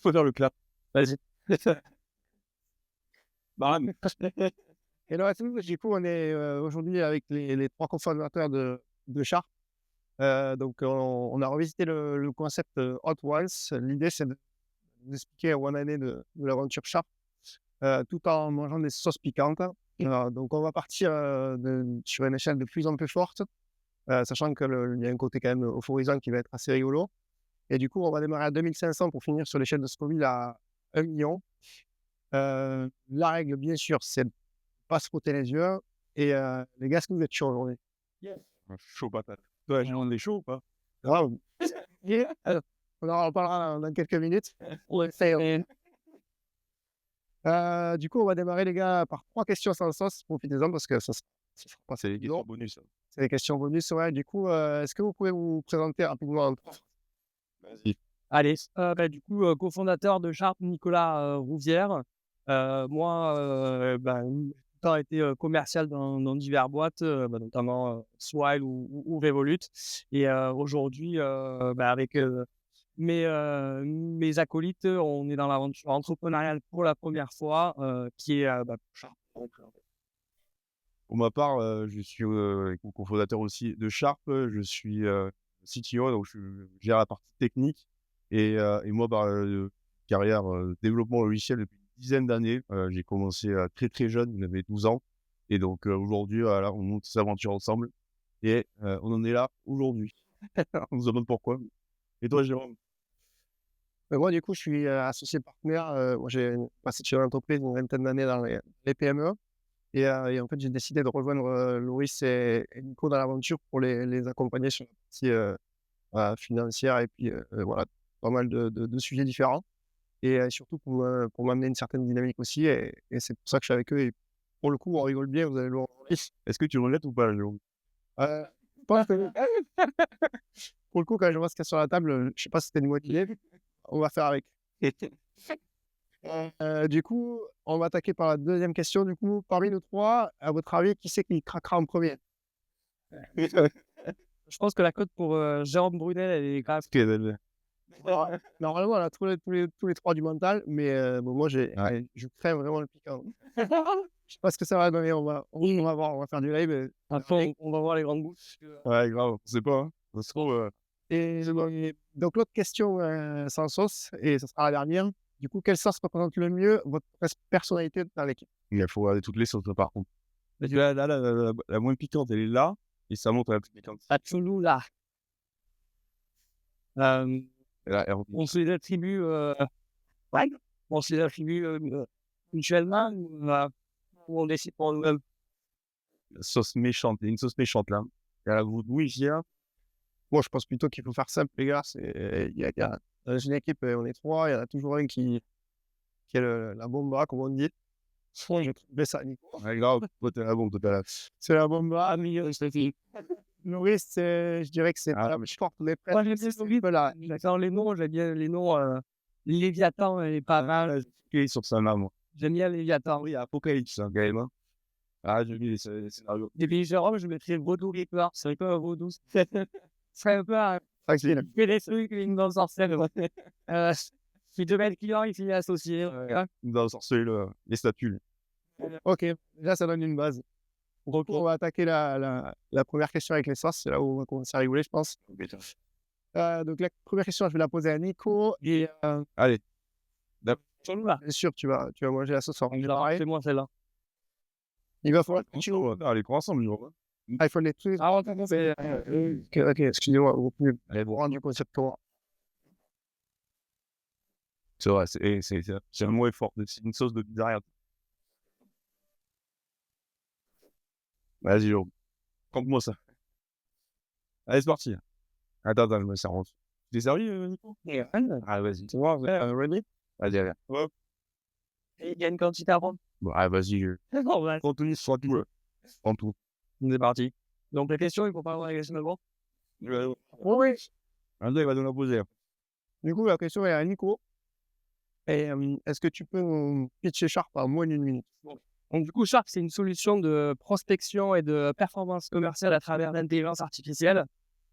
Faut faire le clap. Vas-y. Bam. Hello à tous, du coup, on est aujourd'hui avec les trois cofondateurs de Sharp. On a revisité le concept Hot Ones. L'idée, c'est d'expliquer en 1 année de l'aventure Sharp, tout en mangeant des sauces piquantes. Donc, on va partir sur une échelle de plus en plus forte, sachant qu'il y a un côté quand même euphorisant qui va être assez rigolo. Et du coup, on va démarrer à 2500 pour finir sur l'échelle de Scoville à 1 million. La règle, bien sûr, c'est de ne pas se frotter les yeux. Et les gars, est-ce que vous êtes chauds aujourd'hui? Yes. Chaud patate. Toi, on est chaud ou pas? Grave. Yeah. On en reparlera dans quelques minutes. Ouais, c'est Du coup, on va démarrer, les gars, par 3 questions sans sauce. Profitez-en parce que ça sera pas les questions long. bonus. Ça. C'est des questions bonus. Ouais. Du coup, est-ce que vous pouvez vous présenter rapidement en 3 phrases? Vas-y. Allez, du coup, cofondateur de Sharp, Nicolas Rouvière. Moi, j'ai tout le temps été commercial dans divers boîtes, notamment Swile ou Revolut. Et aujourd'hui, avec mes acolytes, on est dans l'aventure entrepreneuriale pour la première fois, qui est Sharp. Pour ma part, je suis cofondateur aussi de Sharp. Je suis CTO, donc je gère la partie technique. Et moi, carrière développement logiciel depuis une dizaine d'années. J'ai commencé très très jeune, j'avais 12 ans. Et donc aujourd'hui, voilà, on monte cette aventure ensemble. Et on en est là aujourd'hui. On se demande pourquoi. Et toi, Jérôme? Moi, du coup, je suis associé partenaire. Moi, j'ai passé chez l'entreprise une vingtaine d'années dans les PME. Et en fait, j'ai décidé de rejoindre Loris et Nico dans l'aventure pour les accompagner sur la partie financière et puis voilà, pas mal de sujets différents. Et surtout pour m'amener une certaine dynamique aussi. Et c'est pour ça que je suis avec eux. Et pour le coup, on rigole bien, vous allez le voir. Est-ce que tu regrettes ou pas, Jérôme? Je pense que pour le coup, quand je vois ce qu'il y a sur la table, je ne sais pas si c'était une bonne idée. On va faire avec. Du coup, on va attaquer par la deuxième question. Du coup, parmi nous trois, à votre avis, qui c'est qui craquera en premier? Je pense que la cote pour Jérôme Brunel, elle est grave. Normalement, on a tous les trois du mental, mais bon, moi, je crains vraiment le piquant. Je sais pas ce que ça va donner. On va voir, on va faire du live. Après, on va voir les grandes bouches. Ouais, grave, on sait pas. Hein. Ça se trouve, Et donc, l'autre question sans sauce, et ce sera la dernière. Du coup, quelle sauce représente le mieux votre personnalité dans l'équipe? il faut regarder toutes les sauces, là, par contre. La moins piquante, elle est là, et ça monte à la plus piquante. À Toulouse, là. Et là, elle revient. On se les attribue, on se les attribue mutuellement ou on décide pour nous-mêmes. La sauce méchante, il y a une sauce méchante là. Il y a la vaudou ici, là. Moi, je pense plutôt qu'il faut faire simple, les gars. Dans une équipe, on est trois. Il y en a toujours un qui est la bomba, comme on dit. Soit je trouvais ça, Nico. Ouais, grave, toi t'es la bombe, toi t'es la. C'est la bomba. Nourrice, je dirais que c'est Ah, la mais forte, mais Moi, j'aime bien presque là. j'adore les noms, j'aime bien les noms. Léviathan, elle est pas mal. qui est sur ça là, moi. J'aime bien Léviathan. Oui, il y a Apocalypse, hein, quand même. Hein. Ah, j'ai mis les scénarios. Et puis Jérôme, je mettrais Vaudou Reaper. C'est un peu un vaudou. C'est un peu un. Facile. Il fait des trucs, il dans le sorcier. Si tu mets le client, il finit associé. Dans le sorcier, les statues. Ok, là, ça donne une base. Donc, on va attaquer la première question avec les sauces. C'est là où on va commencer à rigoler, je pense. Donc, la première question, je vais la poser à Nico. Et Allez. Sur nous, là. bien sûr, tu vas manger la sauce en pareil. C'est moi celle-là. Il va falloir que Allez, prends ensemble, Jérôme. Ah, il faut les trucs. Ah, on fait. Ok, excusez-moi, vous pouvez Allez, bon. rendre du concept pour moi. C'est vrai, c'est un mot fort. C'est une sauce de pizzeria. Vas-y, Jérôme. Compte-moi ça. Allez, c'est parti. Attends, je me sers. T'es servi, Nico? Ah, vas-y. C'est bon, ready? Vas-y, allez. Hop. Il y a une quantité à prendre. Bon, ah, vas-y. Non, ouais. Continue, sois tout. Prends tout. C'est parti. Donc, la question, il faut pas avoir la question d'abord. Oui. Un il va nous la poser. Du coup, la question est à Nico. Et est-ce que tu peux nous pitcher Sharp en moins d'1 minute? Donc, du coup, Sharp, c'est une solution de prospection et de performance commerciale à travers l'intelligence artificielle.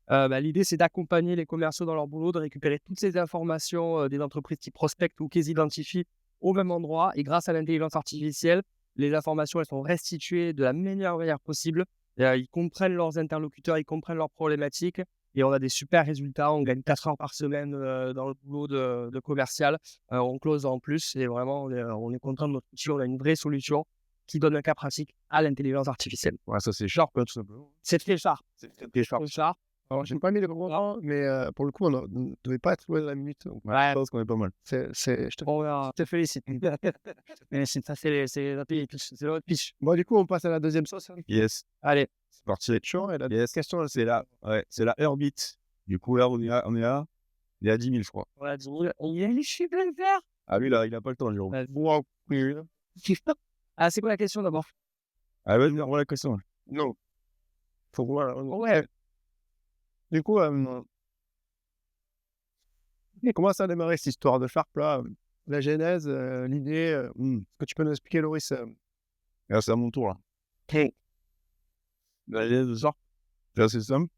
L'idée, c'est d'accompagner les commerciaux dans leur boulot, de récupérer toutes ces informations des entreprises qui prospectent ou qu'ils identifient au même endroit. Et grâce à l'intelligence artificielle, les informations, elles sont restituées de la meilleure manière possible. Ils comprennent leurs interlocuteurs, ils comprennent leurs problématiques. Et on a des super résultats. On gagne 4 heures par semaine dans le boulot de commercial. On close en plus. Et vraiment, on est content de notre outil. On a une vraie solution qui donne un cas pratique à l'intelligence artificielle. Ouais, ça, c'est Sharp, tout simplement. C'est très Sharp. C'est très Sharp. C'est Sharp. Alors, j'ai pas mis le gros nom, mais pour le coup, on ne devait pas être loin de la minute. Donc, Ouais, je pense qu'on est pas mal. je te félicite. Ça, c'est la pitch. C'est l'autre pitch. Bon, du coup, on passe à la deuxième sauce. Hein. Yes, Allez. c'est parti. Chaud, et la Yes. question, elle, C'est la Herbit. Du coup, là, on est à 10 000, je crois. On a dit, il a les chiffres à le faire. Ah, lui, là, il a pas le temps, Jérôme. Wow. Ah, c'est quoi la question d'abord? Ah, ouais, voilà la question. Non. Faut voir. Ouais. Du coup, comment ça a démarré cette histoire de Sharp là? La genèse, l'idée, est-ce que tu peux nous expliquer, Loris? Là, c'est à mon tour, là. La genèse de Sharp, c'est assez simple.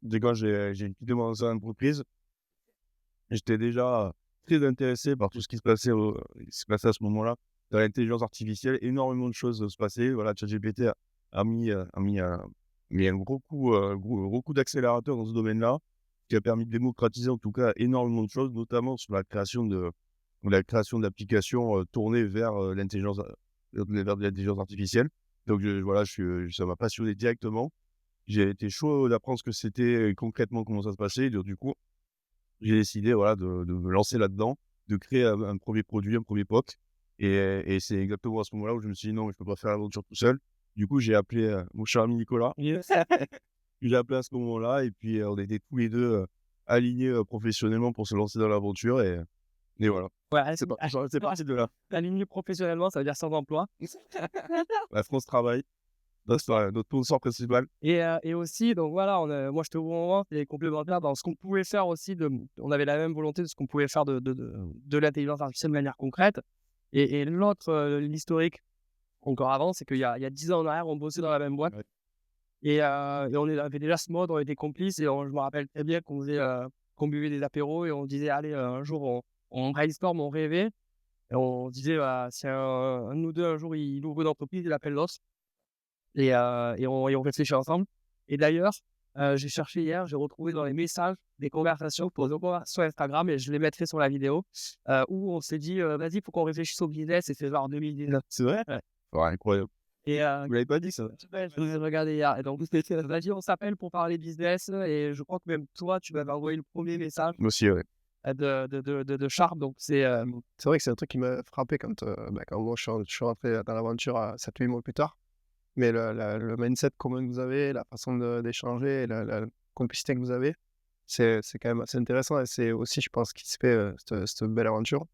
Dès quand j'ai quitté mon ancienne entreprise, j'étais déjà très intéressé par tout ce qui se passait à ce moment-là. Dans l'intelligence artificielle, énormément de choses se passaient. Voilà, ChatGPT a mis un gros coup d'accélérateur dans ce domaine-là, qui a permis de démocratiser en tout cas énormément de choses, notamment sur la création d'applications tournées vers l'intelligence artificielle. Donc ça m'a passionné directement. J'ai été chaud d'apprendre ce que c'était concrètement, comment ça se passait. Donc, du coup, j'ai décidé de me lancer là-dedans, de créer un premier produit, un premier POC. Et c'est exactement à ce moment-là où je me suis dit non, mais je peux pas faire l'aventure tout seul. Du coup, j'ai appelé mon cher ami Nicolas. J'ai appelé à ce moment-là et puis on était tous les deux alignés professionnellement pour se lancer dans l'aventure. Et voilà. Ouais, C'est parti de là. aligné professionnellement, ça veut dire sans emploi. La France travaille. C'est notre sponsor principal. Et aussi, donc voilà, moi j'étais au bon moment, et complémentaire dans ce qu'on pouvait faire aussi. On avait la même volonté de ce qu'on pouvait faire de l'intelligence artificielle de manière concrète. Et l'autre, l'historique, encore avant, c'est qu'il y a 10 ans en arrière, on bossait dans la même boîte. Ouais. Et on avait déjà ce mode, on était complices. Et je me rappelle très bien qu'on buvait des apéros et on disait, allez, un jour, on brainstorm, on rêvait. Et on disait, si un de nous deux, un jour, il ouvre une entreprise, il appelle l'os. Et on réfléchit ensemble. Et d'ailleurs, j'ai cherché hier, j'ai retrouvé dans les messages des conversations sur Instagram, et je les mettrai sur la vidéo, où on s'est dit, vas-y, il faut qu'on réfléchisse au business, et c'est genre 2019. C'est vrai? Ouais. Ouais, incroyable. Et Vous l'avez pas dit, ça? ouais, je l'ai regardé hier. Et donc, vas-y, on s'appelle pour parler business. Et je crois que même toi, tu m'avais envoyé le premier message Moi aussi, ouais. de Sharp. Donc, c'est vrai que c'est un truc qui m'a frappé quand moi je suis rentré dans l'aventure 7-8 mois plus tard. Mais le mindset commun que vous avez, la façon d'échanger, la complicité que vous avez, c'est quand même assez intéressant. Et c'est aussi, je pense, qui se fait cette belle aventure.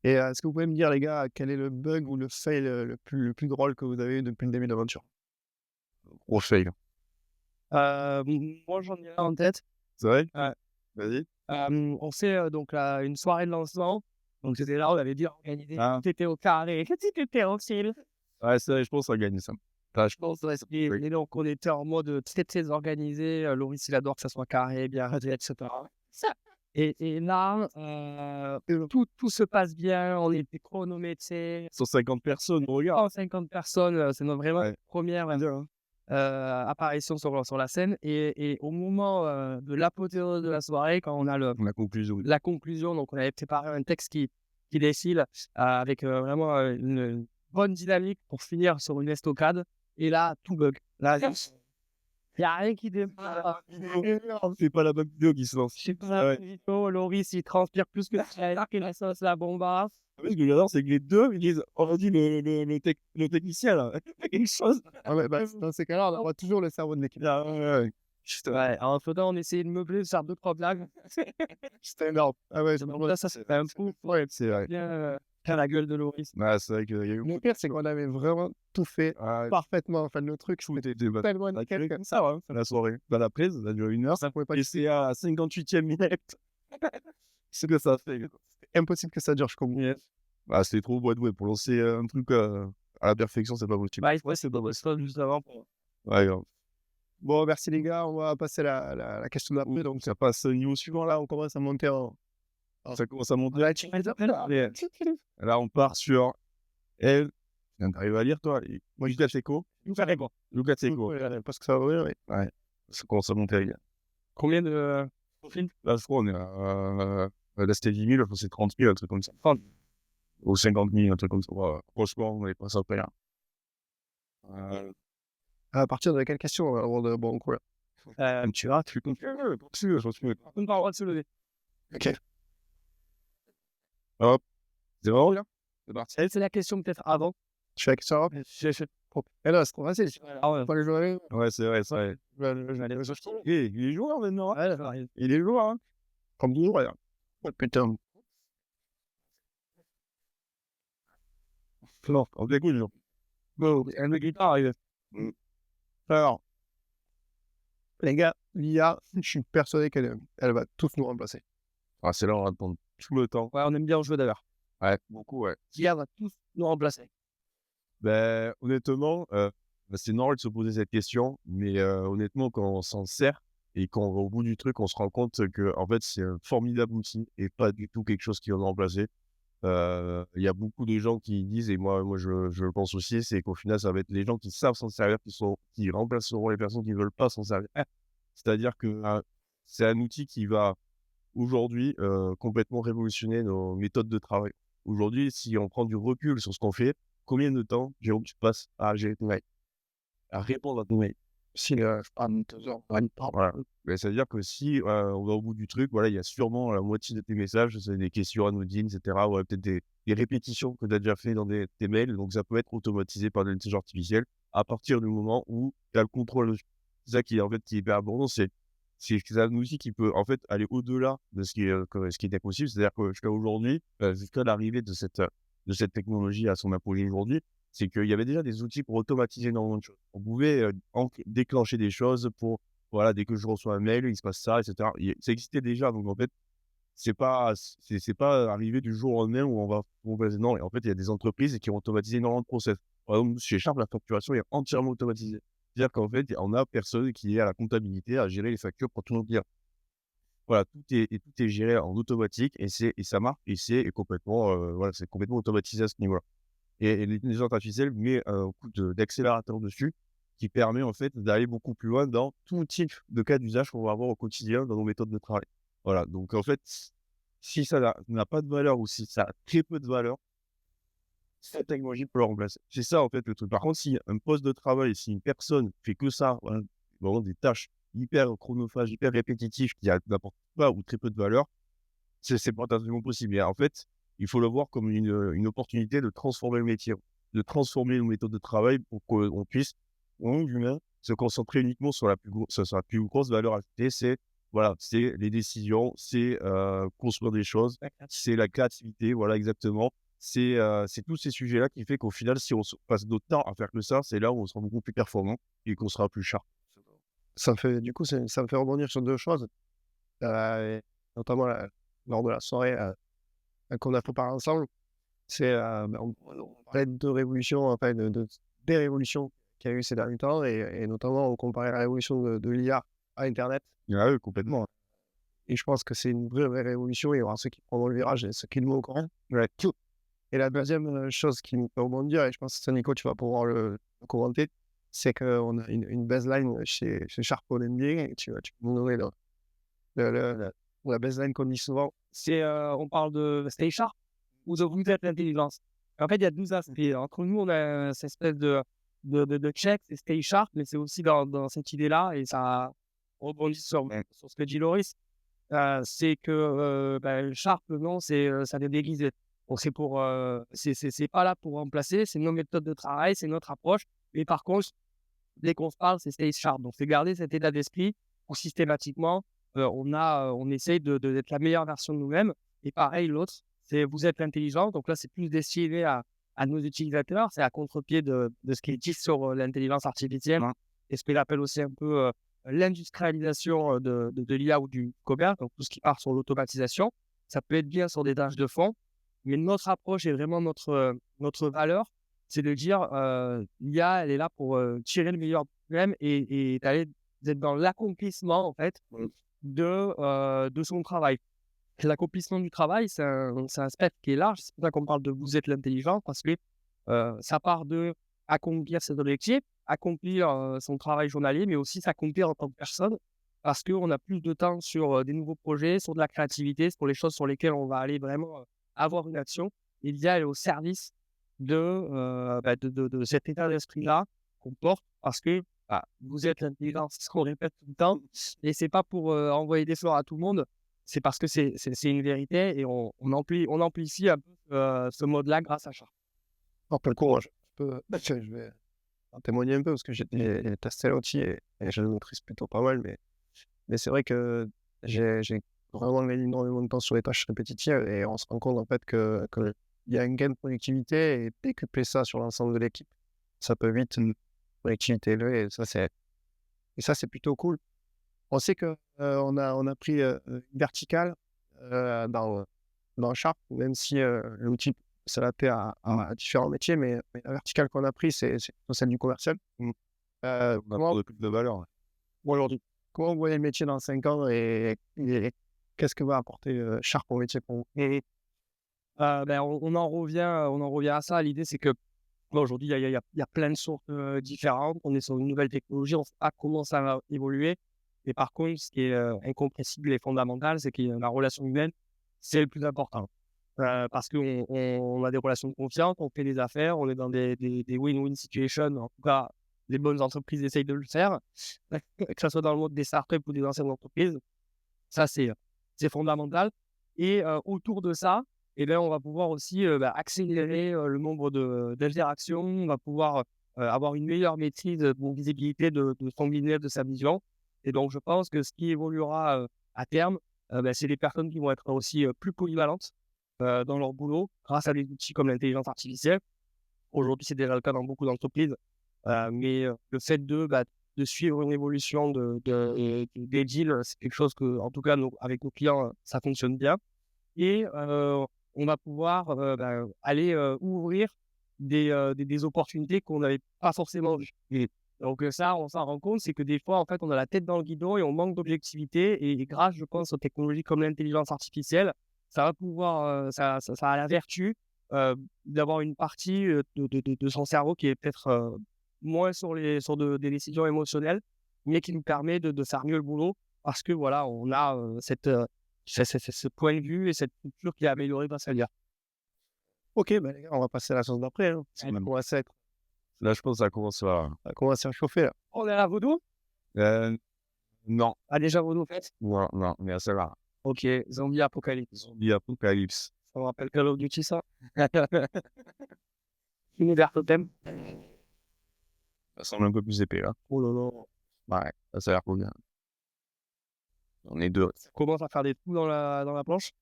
Et est-ce que vous pouvez me dire, les gars, quel est le bug ou le fail le plus drôle que vous avez eu depuis le début de l'aventure? Gros fail. moi, j'en ai un en tête. C'est vrai? Ouais. Vas-y. On fait donc une soirée de lancement. Donc, c'était là, on avait bien organisé. Ah. Tout était au carré, tout était au fil. Ouais, ça, je pense qu'on a gagné ça. Je pense, ouais, et donc, on était en mode très, très organisé. Loris, il adore que ça soit carré, bien rangé, etc. Et là, tout se passe bien. On était chronométrés. 150 personnes, regarde. 150 personnes, c'est notre vraiment Ouais. première apparition sur la scène. Et au moment de l'apothéose de la soirée, quand on a La conclusion. la conclusion, donc on avait préparé un texte qui défile avec vraiment une bonne dynamique pour finir sur une estocade. Et là, tout bug. Là, il n'y a rien qui démarre. C'est pas la bonne vidéo qui se lance. Je sais pas, Loris, il transpire plus que ça, qu'il sauce la bombasse. Ce que j'adore, c'est que les deux, ils disent, on va dire le technicien, là, fait quelque chose. Ah ouais, dans ces cas-là, on aura toujours le cerveau de l'équipe. Ah, ouais. Ouais, entre-temps, on essayait de meubler, de faire 2-3 blagues. C'était énorme. Ah ouais, Donc là, ça, c'est un fou. ouais, C'est vrai. Bien la gueule de Loris. Ah, c'est vrai qu'il y a eu le pire, c'est qu'on avait vraiment tout fait parfaitement. Enfin, le truc, tout c'était était tellement nickel nickel que comme ça, ouais. La soirée. Dans la prise, ça a duré 1 heure. ça pouvait pas Et c'est à 58e minute. C'est que ça fait. c'était impossible que ça dure jusqu'au bout. Ah, c'était trop beau pour lancer un truc à la perfection, c'est pas possible. Bah, ouais, c'est pas juste avant. Ouais, grave. Bon, merci les gars, on va passer la question d'après. Donc, ça passe au niveau suivant. Là, on commence à monter Ça commence à monter. Là, tu fais Allez, là, on part sur elle. T'arrives à lire, toi? Lucas Seco. Lucas Seco. Lucas Seco. parce que ça va bien, oui. Ouais. Ça commence à monter, les gars. Combien de profils? Là, je crois, on est là, c'était 10 000, je pense que c'est 30 000, un truc comme ça. 30. Ou 50 000, un truc comme ça. Ouais, franchement, on est pas ça près, là. À partir de quelle question avant de bon quoi? Tu vois, tu continues, je continue. On n'a pas le droit de se lever. Ok. Hop. C'est vraiment bien. C'est parti. C'est la question peut-être avant. Je fais la question avant. Et là, c'est trop facile. Ah ouais. Pas les jouer. Ouais, c'est vrai, c'est vrai. Il est joueur maintenant. Hein. Ouais, ça arrive. Il est joueur. Hein. Comme toujours, regarde. Oh putain. Non, on t'écoute, Jean. Bon, un de guitare arrive. Alors, les gars, l'IA, je suis persuadé qu'elle va tous nous remplacer. Ah, c'est là, on va attendre tout le temps. Ouais, on aime bien jouer d'ailleurs. Ouais, beaucoup, ouais. L'IA va tous nous remplacer. Ben, honnêtement, c'est normal de se poser cette question, mais honnêtement, quand on s'en sert et qu'on va au bout du truc, on se rend compte que en fait, c'est un formidable outil et pas du tout quelque chose qui va nous remplacer. Il y a beaucoup de gens qui disent, et moi je le pense aussi, c'est qu'au final, ça va être les gens qui savent s'en servir qui remplaceront les personnes qui ne veulent pas s'en servir. C'est-à-dire que c'est un outil qui va aujourd'hui complètement révolutionner nos méthodes de travail. Aujourd'hui, si on prend du recul sur ce qu'on fait, combien de temps, Jérôme, tu passes à gérer ton mail, à répondre à ton mail? Si, je parle 2 heures, Voilà. Mais ça veut dire que si on va au bout du truc, voilà, il y a sûrement la moitié de tes messages, c'est des questions anodines, etc. Ouais, peut-être des répétitions que tu as déjà fait dans tes mails. Donc, ça peut être automatisé par l'intelligence artificielle à partir du moment où tu as le contrôle dessus. C'est ça qui est, en fait, qui est hyper important. C'est un outil qui peut, en fait, aller au-delà de ce qui était possible. C'est-à-dire que jusqu'à aujourd'hui, jusqu'à l'arrivée de cette technologie à son apogée aujourd'hui, c'est qu'il y avait déjà des outils pour automatiser énormément de choses. On pouvait déclencher des choses pour, voilà, dès que je reçois un mail, il se passe ça, etc. Ça existait déjà, donc en fait, c'est pas arrivé du jour au lendemain où on va non, et en fait, il y a des entreprises qui ont automatisé énormément de process. Par exemple, chez Sharp, la facturation est entièrement automatisée. C'est-à-dire qu'en fait, on a personne qui est à la comptabilité à gérer les factures pour tous nos clients. Voilà, tout est géré en automatique et ça marche et c'est complètement, voilà, c'est complètement automatisé à ce niveau-là. Et l'intelligence artificielle met un coup d'accélérateur dessus qui permet en fait d'aller beaucoup plus loin dans tout type de cas d'usage qu'on va avoir au quotidien dans nos méthodes de travail. Voilà, donc en fait, si ça n'a pas de valeur ou si ça a très peu de valeur, cette technologie peut le remplacer. C'est ça en fait le truc. Par contre, si un poste de travail, si une personne fait que ça, voilà, vraiment des tâches hyper chronophages, hyper répétitives qui n'apportent pas ou très peu de valeur, c'est potentiellement possible. Et en fait, il faut le voir comme une opportunité de transformer le métier, de transformer nos méthodes de travail pour qu'on puisse, en humain, se concentrer uniquement sur la plus grosse valeur ajoutée. C'est voilà, c'est les décisions, c'est construire des choses, c'est la créativité, voilà exactement. C'est tous ces sujets-là qui fait qu'au final, si on passe notre temps à faire que ça, c'est là où on sera beaucoup plus performant et qu'on sera plus sharp. Ça me fait, du coup, ça me fait rebondir sur 2 choses, notamment lors de la soirée qu'on a préparée ensemble. C'est, on parlait de révolutions, enfin des révolutions qu'il y a eu ces derniers temps et notamment on comparait la révolution de l'IA à Internet. Ah oui, complètement. Et je pense que c'est une vraie révolution. Il y aura ceux qui prendront le virage et ceux qui le vont au courant. Ouais. Et la deuxième chose qui me fait rebondir, et je pense que ça, Nico, tu vas pouvoir le commenter, c'est qu'on a une baseline chez Sharp OMD et tu peux nous donner la baseline qu'on dit souvent. On parle de Stay Sharp ou de vous êtes l'intelligence. En fait, il y a 12 aspects. Entre nous, on a cette espèce de check, c'est Stay Sharp, mais c'est aussi dans cette idée-là, et ça rebondit sur ce que dit Loris. C'est que Sharp, non, ça vient déguiser. Donc c'est pour, c'est pas là pour remplacer, c'est nos méthodes de travail, c'est notre approche. Mais par contre, dès qu'on se parle, c'est Stay Sharp. Donc c'est garder cet état d'esprit où systématiquement, on essaye d'être la meilleure version de nous-mêmes. Et pareil, l'autre, c'est vous êtes intelligent. Donc là, c'est plus destiné à nos utilisateurs. C'est à contre-pied de ce qui est dit sur l'intelligence artificielle et ce qu'il appelle aussi un peu l'industrialisation de l'IA ou du commerce. Donc tout ce qui part sur l'automatisation. Ça peut être bien sur des tâches de fond. Mais notre approche et vraiment notre valeur, c'est de dire l'IA, elle est là pour tirer le meilleur de nous-mêmes et d'aller d'être dans l'accomplissement, en fait, de son travail. L'accomplissement du travail, c'est un spectre qui est large. C'est pour ça qu'on parle de vous êtes l'intelligence, parce que ça part de accomplir ses objectifs, accomplir son travail journalier, mais aussi s'accomplir en tant que personne, parce qu'on a plus de temps sur des nouveaux projets, sur de la créativité, sur les choses sur lesquelles on va aller vraiment avoir une action. Et il y aller au service de cet état d'esprit-là qu'on porte, parce que vous êtes l'intelligence, c'est ce qu'on répète tout le temps, et c'est pas pour envoyer des fleurs à tout le monde, c'est parce que c'est une vérité, et on amplifie un peu ce mode-là grâce à ça. Alors, pour le coup, moi, je vais en témoigner un peu parce que j'ai testé l'outil et je le maîtrise plutôt pas mal, mais c'est vrai que j'ai vraiment gagné énormément de temps sur les tâches répétitives et on se rend compte en fait qu'il y a un gain de productivité et décupler ça sur l'ensemble de l'équipe, ça peut vite une productivité élevée et ça c'est plutôt cool. On sait que on a pris une verticale dans Sharp, même si l'outil peut s'adapter à différents métiers, mais la verticale qu'on a pris, c'est plutôt celle du commercial. On apporte plus de valeur. Aujourd'hui, comment vous voyez le métier dans 5 ans et qu'est-ce que va apporter Sharp au métier pour vous? On en revient à ça. L'idée, c'est que aujourd'hui, il y a plein de sources différentes. On est sur une nouvelle technologie, on ne sait pas comment ça va évoluer. Mais par contre, ce qui est incompressible et fondamental, c'est que la relation humaine, c'est le plus important. Parce qu'on a des relations de confiance, on fait des affaires, on est dans des win-win situations. En tout cas, les bonnes entreprises essayent de le faire, que ce soit dans le monde des startups ou des anciennes entreprises. Ça, c'est fondamental. Et autour de ça, on va pouvoir aussi accélérer le nombre d'interactions. On va pouvoir avoir une meilleure maîtrise, visibilité de son business, de sa vision. Et donc, je pense que ce qui évoluera à terme, c'est les personnes qui vont être aussi plus polyvalentes dans leur boulot grâce à des outils comme l'intelligence artificielle. Aujourd'hui, c'est déjà le cas dans beaucoup d'entreprises. Mais le fait de suivre une évolution des deals, c'est quelque chose que, en tout cas, avec nos clients, ça fonctionne bien. Et on va pouvoir aller ouvrir des opportunités qu'on n'avait pas forcément vues. Donc ça, on s'en rend compte, c'est que des fois, en fait, on a la tête dans le guidon et on manque d'objectivité. Et grâce, je pense, aux technologies comme l'intelligence artificielle, ça va pouvoir, ça a la vertu d'avoir une partie de son cerveau qui est peut-être moins sur des décisions émotionnelles, mais qui nous permet de faire mieux le boulot parce que voilà, on a ce point de vue et cette culture qui est améliorée grâce à l'IA. Ok, les gars, on va passer à la chose d'après. Hein. Là, je pense que ça commence à réchauffer là. On est à Vaudou? Non. Ah, déjà Vaudou, fait? Non, mais ça va. Ok, Zombie Apocalypse. Zombie Apocalypse. Ça me rappelle Call of Duty, ça. Univers Totem. Ça semble un peu plus épais, là. Oh là là. Ouais, ça a l'air cool. On est deux. Ça commence à faire des trous dans la planche.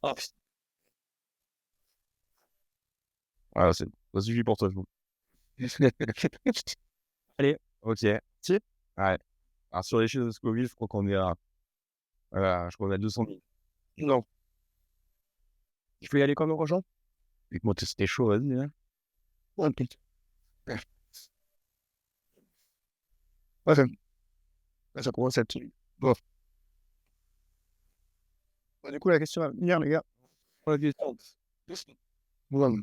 Oh putain. Voilà, ça suffit pour toi, je vous. Allez. Ok. Si. Ouais. Alors, sur l'échelle de Scoville, je crois qu'on est à... je crois qu'on est à 200 000. Non. Il faut y aller comme un rejoint. Et moi, c'était chaud, vas-y. Hein. Ouais, putain. Ouais, ça commence à être... Bon. Du coup, la question à venir, les gars. Bon.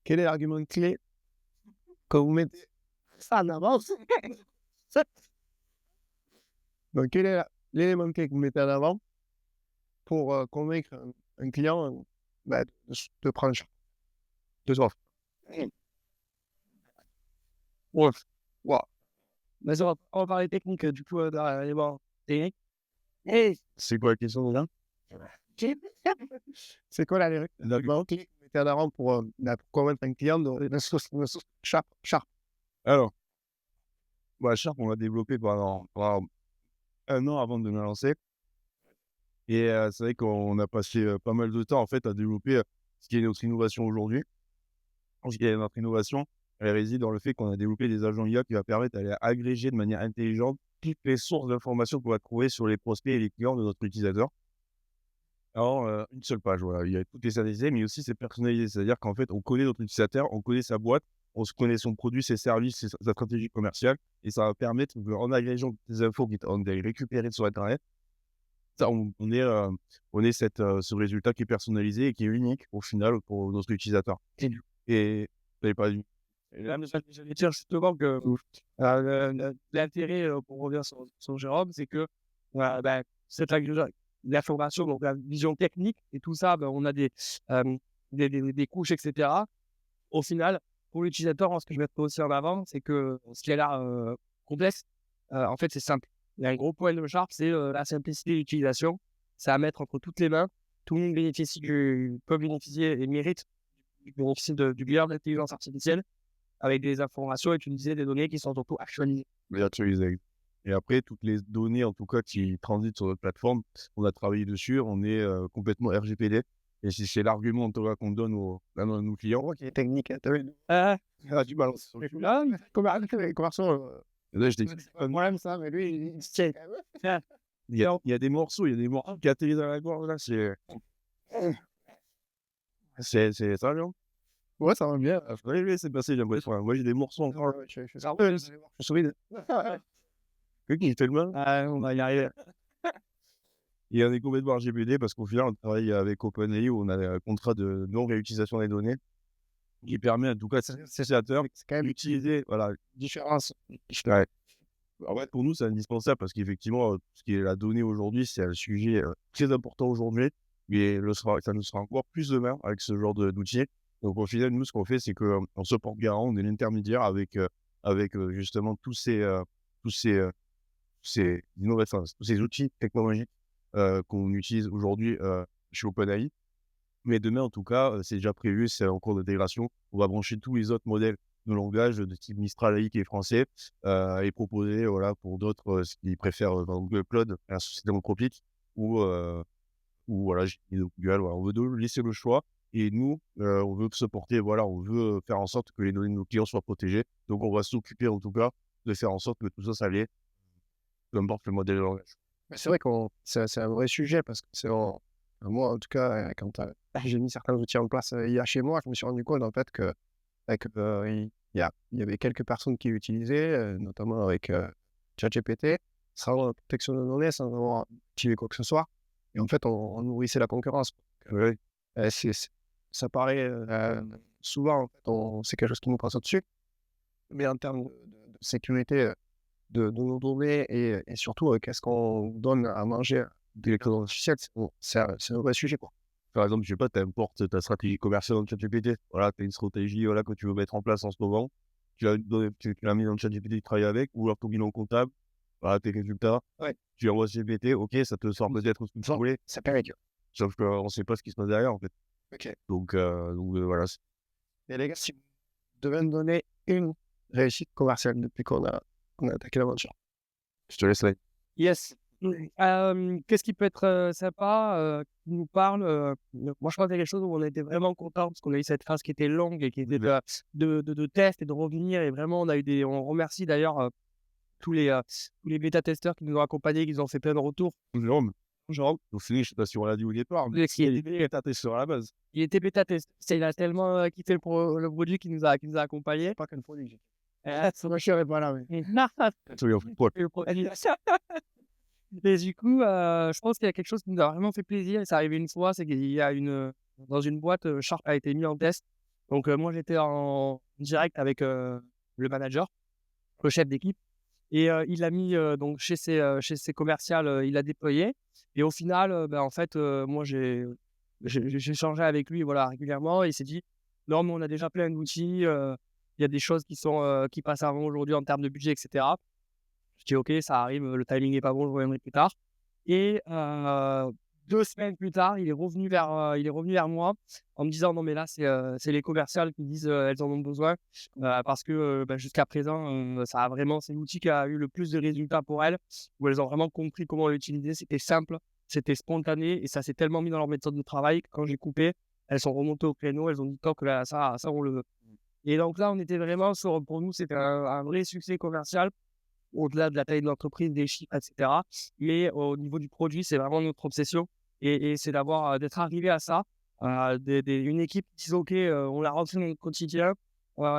Quel est l'argument clé quand vous mettez ça en avant? Donc, quel est l'élément clé que vous mettez en avant pour convaincre un client de prendre Sharp? Deux offres. Ouais. Wow. Mais on va parler technique, du coup, d'éléments techniques. Hey. C'est quoi la question, déjà? C'est quoi l'argument clé que vous mettez en avant pour convaincre un client de Sharp? Alors, Sharp, on l'a développé pendant 1 an avant de me lancer. Et c'est vrai qu'on a passé pas mal de temps, en fait, à développer ce qui est notre innovation aujourd'hui. Ce qui est notre innovation, elle réside dans le fait qu'on a développé des agents IA qui va permettre d'aller agréger de manière intelligente toutes les sources d'informations qu'on va trouver sur les prospects et les clients de notre utilisateur. Alors, une seule page, voilà. Il y a tout est standardisé, mais aussi c'est personnalisé. C'est-à-dire qu'en fait, on connaît notre utilisateur, on connaît sa boîte, on se connaît son produit, ses services, sa stratégie commerciale, et ça va permettre, en agrégeant des infos qu'on va récupérer sur Internet, ça, on est ce résultat qui est personnalisé et qui est unique au final pour notre utilisateur. Et vous n'avez pas dit. Et là, j'allais dire justement que l'intérêt, pour revenir sur Jérôme, c'est que cette l'information, donc la vision technique et tout ça, on a des couches, etc. Au final, pour l'utilisateur, ce que je mettrais aussi en avant, c'est que ce qui est là complexe, en fait, c'est simple. Il y a un gros point de Sharp, c'est la simplicité d'utilisation. C'est à mettre entre toutes les mains. Tout le monde peut bénéficier et mérite de bénéficier du meilleur de l'intelligence artificielle avec des informations utilisées, des données qui sont surtout actualisées. Et après, toutes les données, en tout cas, qui transitent sur notre plateforme, on a travaillé dessus, on est complètement RGPD. Et c'est l'argument en tout cas qu'on donne à nos clients. Qui est technique, t'as vu? Du balance. Conversion. Là, je Moi-même, ça, mais lui, il se tient. il y a des morceaux qui atterrissent dans la gorge, là, c'est ça, non? Ouais, ça va bien. Oui, c'est passé, j'ai l'impression. Moi, j'ai des morceaux encore. Je suis solide. Qui fait le mal? On va y arriver. Et on est complètement RGPD parce qu'au final, on travaille avec OpenAI où on a un contrat de non-réutilisation des données qui permet, en tout cas, à ces utilisateurs d'utiliser, voilà, Différence. Ouais. En fait, pour nous, c'est indispensable parce qu'effectivement, ce qui est la donnée aujourd'hui, c'est un sujet très important aujourd'hui, mais ça nous sera encore plus demain avec ce genre d'outils. Donc, au final, nous, ce qu'on fait, c'est qu'on se porte garant, on est l'intermédiaire avec justement tous ces innovations, tous ces outils technologiques qu'on utilise aujourd'hui chez OpenAI. Mais demain, en tout cas, c'est déjà prévu, c'est en cours d'intégration. On va brancher tous les autres modèles de langage de type Mistral AI qui est français et proposer pour d'autres qui préfèrent dans Google Cloud, un système anthropique ou voilà, Google. Voilà, on veut laisser le choix et nous, on veut se porter, on veut faire en sorte que les données de nos clients soient protégées. Donc, on va s'occuper en tout cas de faire en sorte que tout ça, ça l'est, peu importe le modèle de langage. C'est vrai que c'est un vrai sujet parce que moi, en tout cas, quand j'ai mis certains outils en place il y a chez moi, je me suis rendu compte en fait que il y avait quelques personnes qui l'utilisaient, notamment avec ChatGPT, sans protection de données, sans avoir utilisé quoi que ce soit. Et en fait, on nourrissait la concurrence. Ça paraît souvent, en fait, c'est quelque chose qui nous passe au-dessus. Mais en termes de sécurité de nos données et surtout qu'est-ce qu'on donne à manger de l'intelligence artificielle, c'est un vrai sujet, quoi. Par exemple, je sais pas, tu importes ta stratégie commerciale dans ChatGPT. Voilà, tu as une stratégie que tu veux mettre en place en ce moment. Tu l'as mis dans ChatGPT, tu travailles avec, ou alors ton bilan comptable, voilà, tes résultats. Ouais. Tu envoies GPT, ok, ça te sort peut-être ce que tu voulais. Ça permet que. Sauf qu'on ne sait pas ce qui se passe derrière, en fait. Ok. Donc voilà. Et les gars, si vous devez me donner une réussite commerciale depuis qu'on a attaqué l'aventure. Je te laisse là. Yes. Qu'est-ce qui peut être sympa, qui nous parle moi, je pense qu'il y a quelque chose où on était vraiment content parce qu'on a eu cette phase qui était longue et qui était de test et de revenir. Et vraiment, on remercie d'ailleurs tous les bêta-testeurs qui nous ont accompagnés, qui nous ont fait plein de retours. Jérôme, donc je sais pas si on l'a dit au départ, mais il était bêta-testeur à la base. Il était bêta-testeur. Il a tellement kiffé le produit qui nous a accompagnés. Pas qu'un produit. Moi, je serais pas là, mais. Et du coup, je pense qu'il y a quelque chose qui nous a vraiment fait plaisir et c'est arrivé une fois, c'est qu'il y a dans une boîte, Sharp a été mis en test. Donc moi, j'étais en direct avec le manager, le chef d'équipe, et il l'a mis donc chez ses commerciales, il l'a déployé. Et au final, en fait, moi, j'ai échangé avec lui régulièrement et il s'est dit, non, mais on a déjà plein d'outils, il y a des choses qui passent avant aujourd'hui en termes de budget, etc. Je dis ok, ça arrive, le timing n'est pas bon, je reviendrai plus tard. Et 2 semaines plus tard, il est revenu vers moi en me disant non mais là c'est les commerciales qui disent elles en ont besoin parce que jusqu'à présent c'est l'outil qui a eu le plus de résultats pour elles, où elles ont vraiment compris comment l'utiliser, c'était simple, c'était spontané et ça s'est tellement mis dans leur méthode de travail que quand j'ai coupé, elles sont remontées au créneau, elles ont dit que là ça on le veut. Et donc là on était vraiment pour nous c'était un vrai succès commercial. Au-delà de la taille de l'entreprise, des chiffres, etc. Mais au niveau du produit, c'est vraiment notre obsession. Et c'est d'être arrivé à ça. Une équipe qui dit, OK, on l'a rentré dans notre quotidien.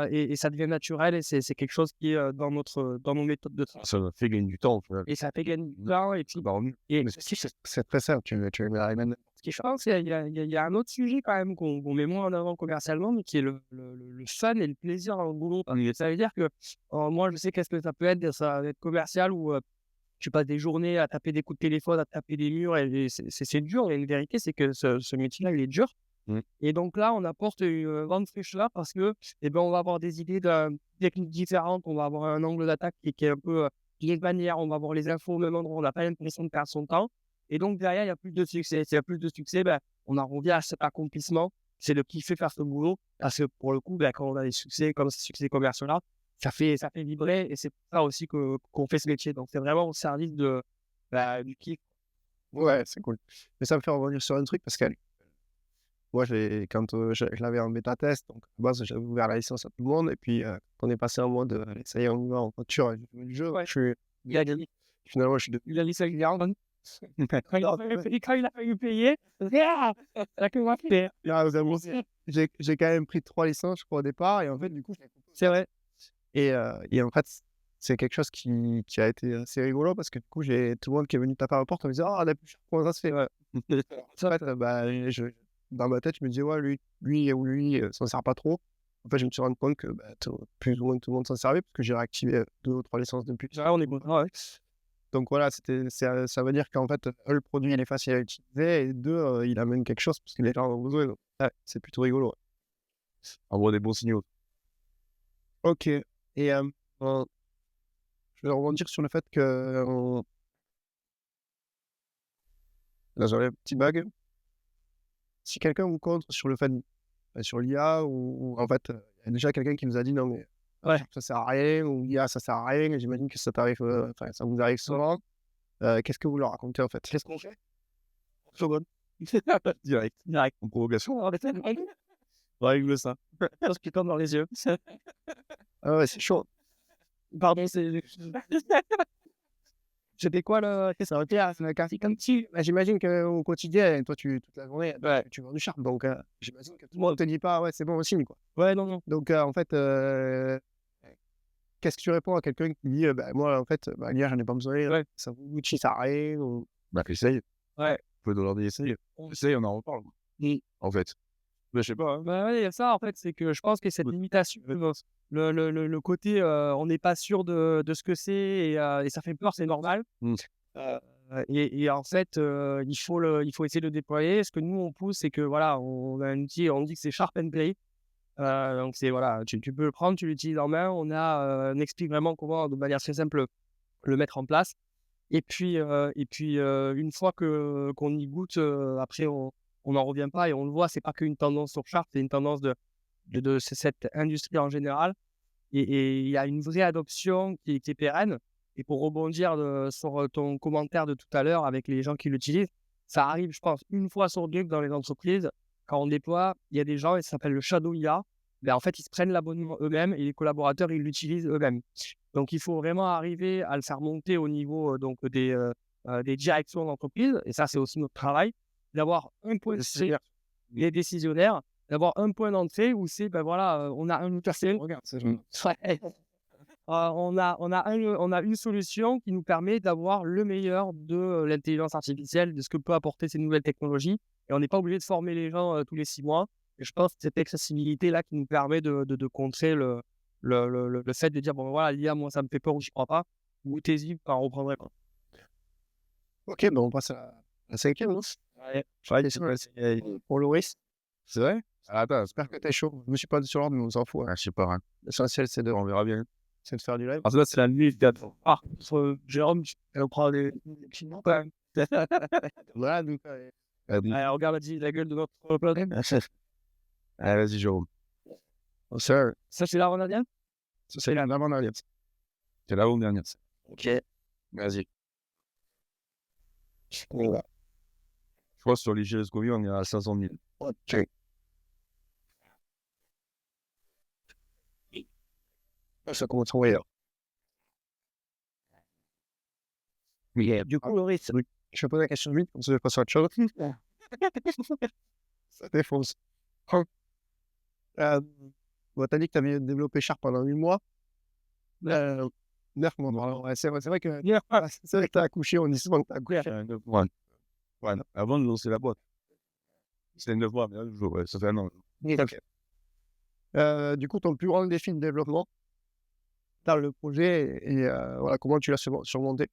et ça devient naturel et c'est quelque chose qui est dans nos méthodes de travail. Ça m'a fait gagner du temps, au final. Et ça fait gagner du temps et puis Bah, et Mais c'est très simple, tu arrives même ce qui change, il y a un autre sujet quand même qu'on met moins en avant commercialement, mais qui est le fun et le plaisir dans le boulot. Ça veut dire que, moi, je sais qu'est-ce que ça peut être d'être commercial où, tu passes des journées à taper des coups de téléphone, à taper des murs et c'est dur et la vérité, c'est que ce métier-là, il est dur. Mmh. Et donc là, on apporte une vent de fraîcheur parce que, on va avoir des idées de techniques différentes, on va avoir un angle d'attaque qui est un peu, d'une autre manière, on va avoir les infos au même endroit, on n'a pas l'impression de perdre son temps et donc derrière, il y a plus de succès. S'il y a plus de succès, on en revient à cet accomplissement, c'est de kiffer faire ce boulot parce que pour le coup, quand on a des succès comme ces succès commerciaux-là, ça fait vibrer et c'est pour ça aussi qu'on fait ce métier. Donc c'est vraiment au service du kiff. Ouais, c'est cool. Mais ça me fait revenir sur un truc parce que moi, quand je l'avais en bêta test, donc à la base, j'avais ouvert la licence à tout le monde. Et puis, quand on est passé en mode, allez, ça y est, on y va en voiture, j'ai joué le jeu. Ouais. Je suis, Il a gagné. finalement, je suis devenu. Il a dit ça clairement. Quand il a fallu payer, ça a commencé. Ah, vous avez pensé. J'ai quand même pris 3 licences, je crois, au départ. Et en fait, du coup, je l'ai compris. C'est vrai. Et en fait, c'est quelque chose qui a été assez rigolo parce que du coup, j'ai tout le monde qui est venu taper à la porte en me disant: «Ah, on a plus cher, comment ça se fait?» En fait, dans ma tête, je me disais: «Ouais, lui ou lui, s'en sert pas trop». En fait, je me suis rendu compte que plus ou moins tout le monde s'en servait parce que j'ai réactivé 2 ou 3 licences depuis. C'est vrai, on est content, ouais. Donc voilà, ça veut dire qu'en fait, le produit, il est facile à utiliser et 2, il amène quelque chose parce que les gens en ont besoin. Donc, ouais, c'est plutôt rigolo. envoie des bons signaux. OK. Et je vais rebondir sur le fait que, là, j'avais un petit bug. Si quelqu'un vous contre sur le fait, sur l'IA ou en fait, il y a déjà quelqu'un qui nous a dit: «Non mais Ouais. ça sert à rien» ou «l'IA ça sert à rien» et j'imagine que ça t'arrive, enfin ça vous arrive souvent. Qu'est-ce que vous leur racontez en fait? Qu'est-ce qu'on fait? Seconde. Direct, en provocation. On essaie de Règle ça. se piquant dans les yeux. Ah ouais, c'est chaud. Pardon, c'est c'était quoi le Ça aurait été un petit j'imagine qu'au quotidien, toi toute la journée, Ouais. tu vends du charme donc j'imagine que tout le monde te dit pas: «Ouais, c'est bon, on signe» quoi. Ouais, non. Donc en fait, qu'est-ce que tu réponds à quelqu'un qui dit: «Bah moi en fait, l'IA j'en ai pas besoin, Ouais. ça vous sert à rien» ou Bah, essaye. Ouais. Faut leur dire essaye. On Essaye, on en reparle. Mmh. En fait. Mais je sais pas, hein. Ouais, il y a ça en fait, c'est que je pense que cette limitation, le côté, on n'est pas sûr de ce que c'est et ça fait peur, c'est normal. Mmh. Heu et en fait, il faut essayer de le déployer. Ce que nous on pousse, c'est que voilà, on a un outil, on dit que c'est Sharp and Play. Donc c'est voilà, tu peux le prendre, tu l'utilises en main. On explique vraiment comment, de manière très simple, le mettre en place. Et puis, une fois qu'on y goûte, après on n'en revient pas et on le voit, c'est pas qu'une tendance sur Sharp, c'est une tendance de cette industrie en général et il y a une vraie adoption qui est pérenne et pour rebondir sur, ton commentaire de tout à l'heure avec les gens qui l'utilisent, ça arrive, je pense, une fois sur 2 que dans les entreprises, quand on déploie, il y a des gens et ça s'appelle le shadow IA, en fait, ils se prennent l'abonnement eux-mêmes et les collaborateurs, ils l'utilisent eux-mêmes. Donc il faut vraiment arriver à le faire monter au niveau, donc des directions d'entreprise et ça, c'est aussi notre travail, d'avoir un point d'entrée, les décisionnaires, d'avoir un point d'entrée où c'est, voilà, on a un personne. regarde, c'est Ouais. On a une solution qui nous permet d'avoir le meilleur de l'intelligence artificielle, de ce que peut apporter ces nouvelles technologies et on n'est pas obligé de former les gens, tous les 6 mois et je pense que cette accessibilité-là qui nous permet de contrer le fait de dire: «Bon, voilà, l'IA, moi, ça me fait peur ou j'y crois pas» ou «Tu on reprendrait pas». OK, on passe à la 5e, non? Ouais. Ouais, c'est pas c'est Pour Loris. c'est vrai? Ah, attends, J'espère que t'es chaud. Je me suis pas dit sur l'ordre, mais on s'en fout, hein. je sais pas, hein. L'essentiel, On verra bien. c'est de faire du live. En tout cas, c'est la nuit, Entre Jérôme, elle prend des petits noms quand même. Voilà, donc Allez, regarde la gueule de notre planète. Allez, vas-y, Jérôme. ça, Ça, c'est la Renadienne? c'est l'avant-dernière. C'est l'avant-dernière. OK. Vas-y. Voilà. Je crois que sur les GS Covid, on est à 500 000. OK. Ça commence à envoyer là. Du coup, Loris, je vais poser la question vite, comme ça je passe à autre chose. Ça défonce. tu as dit que tu avais développé Sharp pendant 8 mois. 9 mois. Voilà, ouais, c'est vrai que tu as accouché, on dit souvent que tu as accouché. 9 mois. Ouais, avant de lancer la boîte. C'était 9 mois, mais là, ouais, ça fait un an. Ok. Du coup, ton plus grand défi de développement dans le projet et voilà, comment tu l'as surmonté?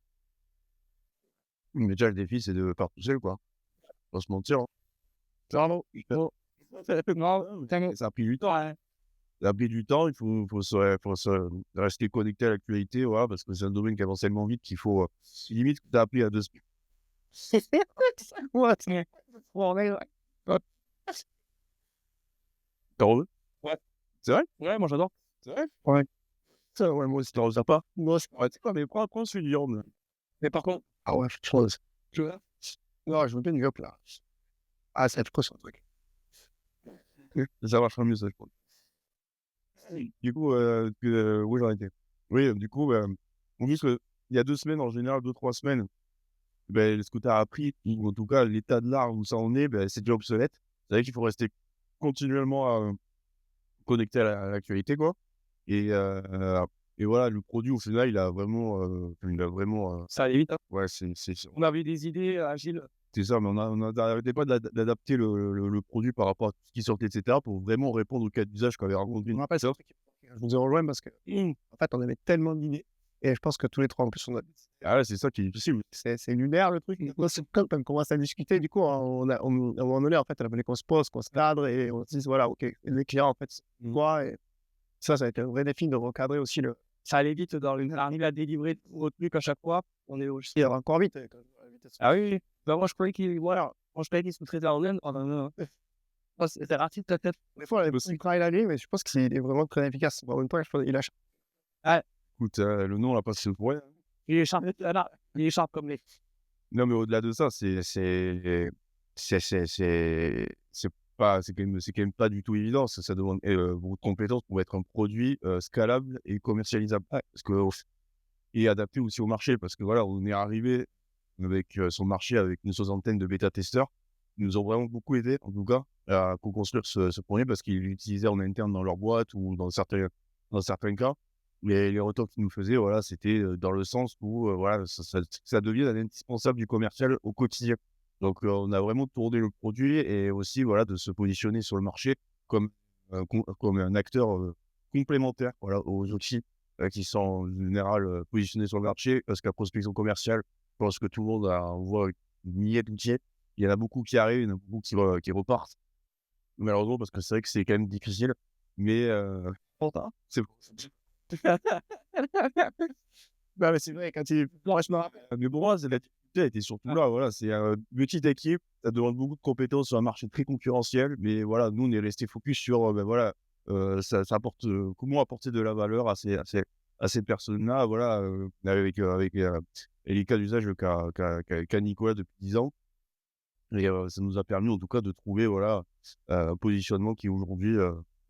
Mais déjà, le défi, c'est de faire tout seul, quoi. Faut se mentir. Hein. Bravo. Non, Ça a pris du temps. ouais. Ça a pris du temps. Il faut se rester connecté à l'actualité, voilà, parce que c'est un domaine qui avance tellement vite qu'il faut limite que tu as appris à 2 semaines. Ouais. T'en veux? Ouais. C'est vrai? Ouais, moi j'adore. C'est vrai? Ouais. Ça, ouais, moi aussi. T'en ressens pas? Moi aussi. Ouais, tu sais quoi, mais prends celui de viande. Mais par contre, Ah ouais, chose. tu vois, Non, je veux bien une hop là. Ah, c'est trop sur le truc. Ça marchera mieux, ça, je crois. Du coup, où j'en étais? Oui, du coup, vu qu'il y a 2 semaines, en général, 2-3 semaines, ce que tu as appris, ou en tout cas l'état de l'art où ça en est, c'est déjà obsolète. C'est vrai qu'il faut rester continuellement connecté à l'actualité, quoi. Et, et voilà, le produit, au final, il a vraiment, ça allait vite. Hein. ouais, On avait des idées agiles. c'est ça, mais on n'arrêtait pas d'adapter le produit par rapport à tout ce qui sortait, etc., pour vraiment répondre au cas d'usage qu'on avait rencontré. Je me rappelle, c'est un truc je vous ai rejoint parce que, en fait, on avait tellement d'idées. Et je pense que tous les trois, en plus, on a. Ah ouais, c'est ça qui est difficile. C'est lunaire le truc. Moi, c'est quand on commence à discuter, du coup, à un moment donné, en fait, il fallait qu'on se pose, qu'on se cadre et on se dise, voilà, OK, les clients, en fait, c'est quoi? Et ça a été un vrai défi de recadrer aussi le. Ça allait vite dans le. On arrive à délivrer notre truc à chaque fois. On est aussi. Il va encore vite. Ah oui. Ben, moi, je croyais qu'il voilà. Moi, je croyais qu'il se traitait en Inde. Oh, non. Oh, c'était rapide, peut-être. Des fois, il travaille la nuit, mais je pense qu'il est vraiment très efficace. En même temps, je pense qu'il a. Écoute, le nom, on l'a pas fait pour rien. Il est sharp. Il est sharp comme les. Non, mais au-delà de ça, c'est quand même pas du tout évident. Ça demande beaucoup de compétences pour être un produit scalable et commercialisable. Ouais. Parce que, et adapté aussi au marché. Parce que voilà, on est arrivé avec son marché avec une soixantaine de bêta-testeurs. Ils nous ont vraiment beaucoup aidé, en tout cas, à co-construire ce premier parce qu'ils l'utilisaient en interne dans leur boîte ou dans certains cas. Les retours qu'ils nous faisaient, voilà, c'était dans le sens où voilà, ça devient un indispensable du commercial au quotidien. Donc, on a vraiment tourné le produit et aussi voilà, de se positionner sur le marché comme un acteur complémentaire voilà, aux outils qui sont en général positionnés sur le marché. Parce qu'à prospection commerciale, je pense que tout le monde on voit une milliers d'outils. Il y en a beaucoup qui arrivent, il y en a beaucoup qui repartent. Malheureusement, parce que c'est vrai que c'est quand même difficile. Mais c'est Bah, mais c'est vrai, quand il. Non, je me rappelle. mais pour moi, c'est la difficulté elle était surtout là. Voilà, c'est une petite équipe, ça demande beaucoup de compétences sur un marché très concurrentiel. Mais voilà, nous, on est resté focus sur voilà, ça apporte, comment apporter de la valeur à ces personnes-là. Voilà, avec les cas d'usage qu'a Nicolas depuis 10 ans. Et ça nous a permis, en tout cas, de trouver voilà, un positionnement qui aujourd'hui,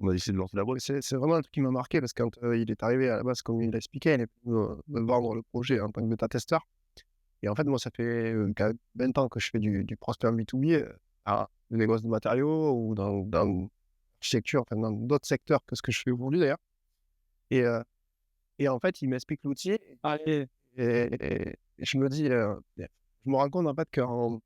on a décidé de lancer la boîte. C'est vraiment un truc qui m'a marqué parce que quand il est arrivé à la base, comme il l'a expliqué, il est venu me vendre le projet en tant que bêta-testeur. Et en fait, moi, ça fait quand même 20 ans que je fais du prospect B2B, à le négoce de matériaux ou dans l'architecture, enfin dans d'autres secteurs que ce que je fais aujourd'hui d'ailleurs. Et en fait, il m'explique l'outil Allez. et je me dis, je me rends compte en fait qu'en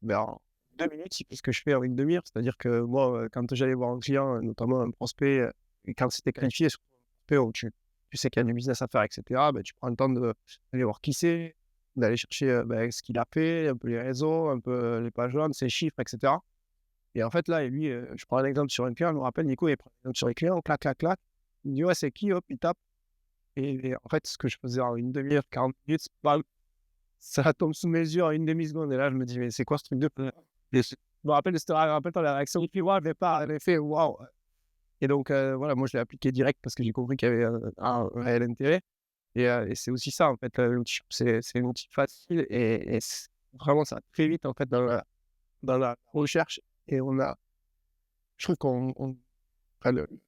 2 minutes, il fait ce que je fais en une demi-heure. C'est-à-dire que moi, quand j'allais voir un client, notamment un prospect, et quand c'était qualifié, surtout un prospect où tu sais qu'il y a du business à faire, etc., tu prends le temps d'aller voir qui c'est, d'aller chercher ce qu'il a fait, un peu les réseaux, un peu les pages web, ses chiffres, etc. Et en fait, là, lui, je prends un exemple sur un client, je me rappelle, Nico, il prend un exemple sur les clients, clac, clac, clac. Il me dit, ouais, c'est qui, hop, il tape. Et en fait, ce que je faisais en une demi-heure, 40 minutes, ça tombe sous mes yeux en une demi-seconde. Et là, je me dis, mais c'est quoi ce truc de. Je me rappelle la réaction du client, elle avait fait waouh. Et donc, voilà, moi, je l'ai appliqué direct parce que j'ai compris qu'il y avait un réel intérêt. Et c'est aussi ça, en fait, l'outil, c'est un outil facile et vraiment, ça va très vite, en fait, dans la recherche. Et je trouve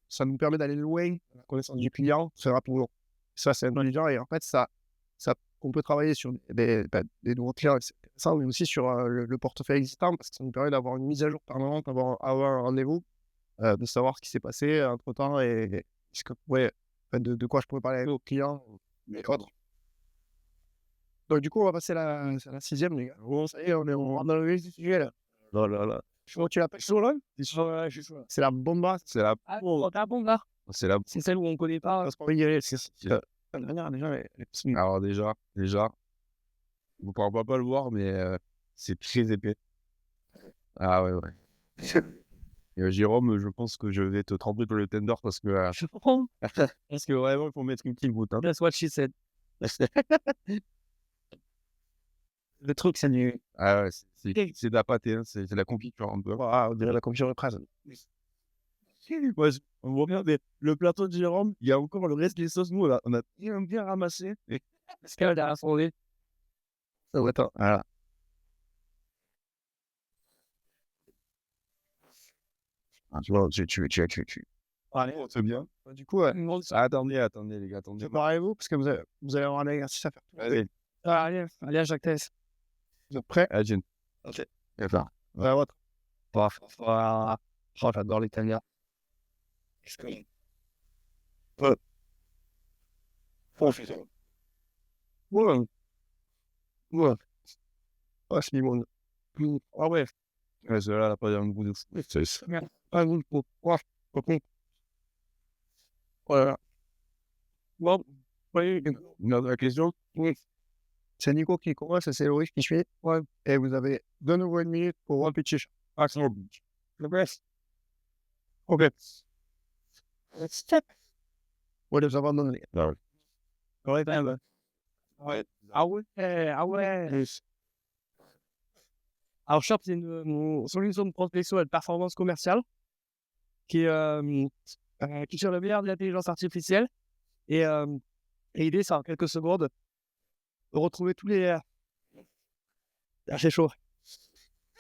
ça nous permet d'aller loin dans la connaissance du client très rapidement. Ça, c'est intelligent et en fait, on peut travailler sur des nouveaux clients, c'est intéressant, mais aussi sur le portefeuille existant parce que ça nous permet d'avoir une mise à jour permanente, avoir un rendez-vous de savoir ce qui s'est passé entre-temps et ce que de quoi je pourrais parler avec nos clients, mais autres. Donc du coup, on va passer à la 6e, les gars. Bon, ça y est, on rentre dans le vif du sujet, là. Oh là là. Comment tu l'appelles? Chaud, là? Ouais, je suis chaud. C'est la bomba. C'est la, Ah bon, t'as bon là? c'est la. C'est celle où on connaît pas. Parce qu'on va y aller. La dernière, déjà, Alors déjà, vous ne pourrez pas le voir, mais c'est très épais. Ah ouais. Et, Jérôme, je pense que je vais te tremper pour le tender parce que Je comprends. parce que vraiment il faut mettre une petite goutte. Hein. That's what she said. Le truc, c'est du. Ah ouais, c'est de la pâté, hein, c'est de la confiture un peu. Ah, on dirait la confiture de presse. Ouais, on voit bien, mais le plateau de Jérôme, il y a encore le reste des sauces. Nous, on a bien ramassé. Et... Est-ce qu'elle a rassemblé? Ça va être. Voilà. Ah, tu vois, Allez, c'est bien. du coup, Attendez, les gars, attendez. préparez-vous parce que vous allez avoir un exercice à faire. Allez, Allez, Jacques Tess. Vous êtes prêts? Adjun. Ok. Et ça. Ouais, votre. Oh, j'adore l'italien. Qu'est-ce que. Ouais. Ouais. Ouais. Ah, c'est mignon. Ah ouais. Ouais, celui-là, elle a pas un goût de fou. C'est Un goût de peau. Ouais. Ok. Voilà. Bon. Oui. une autre question? Oui. C'est Nico qui commence et c'est Loris qui suit. Ouais. Et vous avez de nouveau une minute pour pitcher. Action. Le reste. Ok. Step. Ouais, les abandonner. Ah ouais. Ouais, ben. Ouais. Ah ouais. Ah ouais. Alors, Sharp, c'est une solution de prospection et de performance commerciale qui tire le meilleur de l'intelligence artificielle. Et l'idée, c'est en quelques secondes de retrouver tous les. Ah, c'est chaud.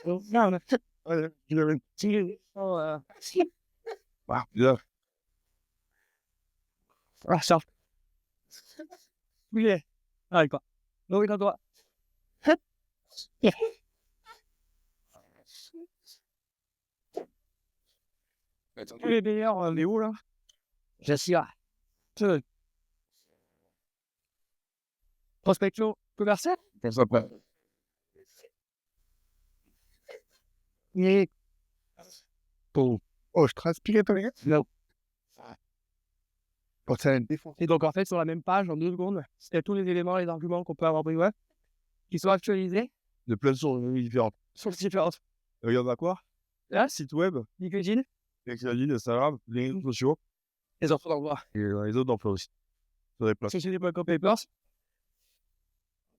Ouais, il avait une petite. Ah, bien. Ah, Sharp. Oui, allez, quoi. Non, oui, toi. Tous les meilleurs, on est où là? J'assure. Prospection commerciale? Comme ça, après. Et. Oh, je transpire, toi, les gars? Non. Pour ça, une défense. Et donc, en fait, sur la même page, en 2 secondes, il y a tous les éléments, les arguments qu'on peut avoir besoin qui sont actualisés De plein de sources différentes. sur les différentes. Il y en a quoi? Là, Site web, LinkedIn, LinkedIn, Instagram, les réseaux sociaux les offres d'emploi. et les autres d'emploi aussi. Sur les places. Société.com Papers.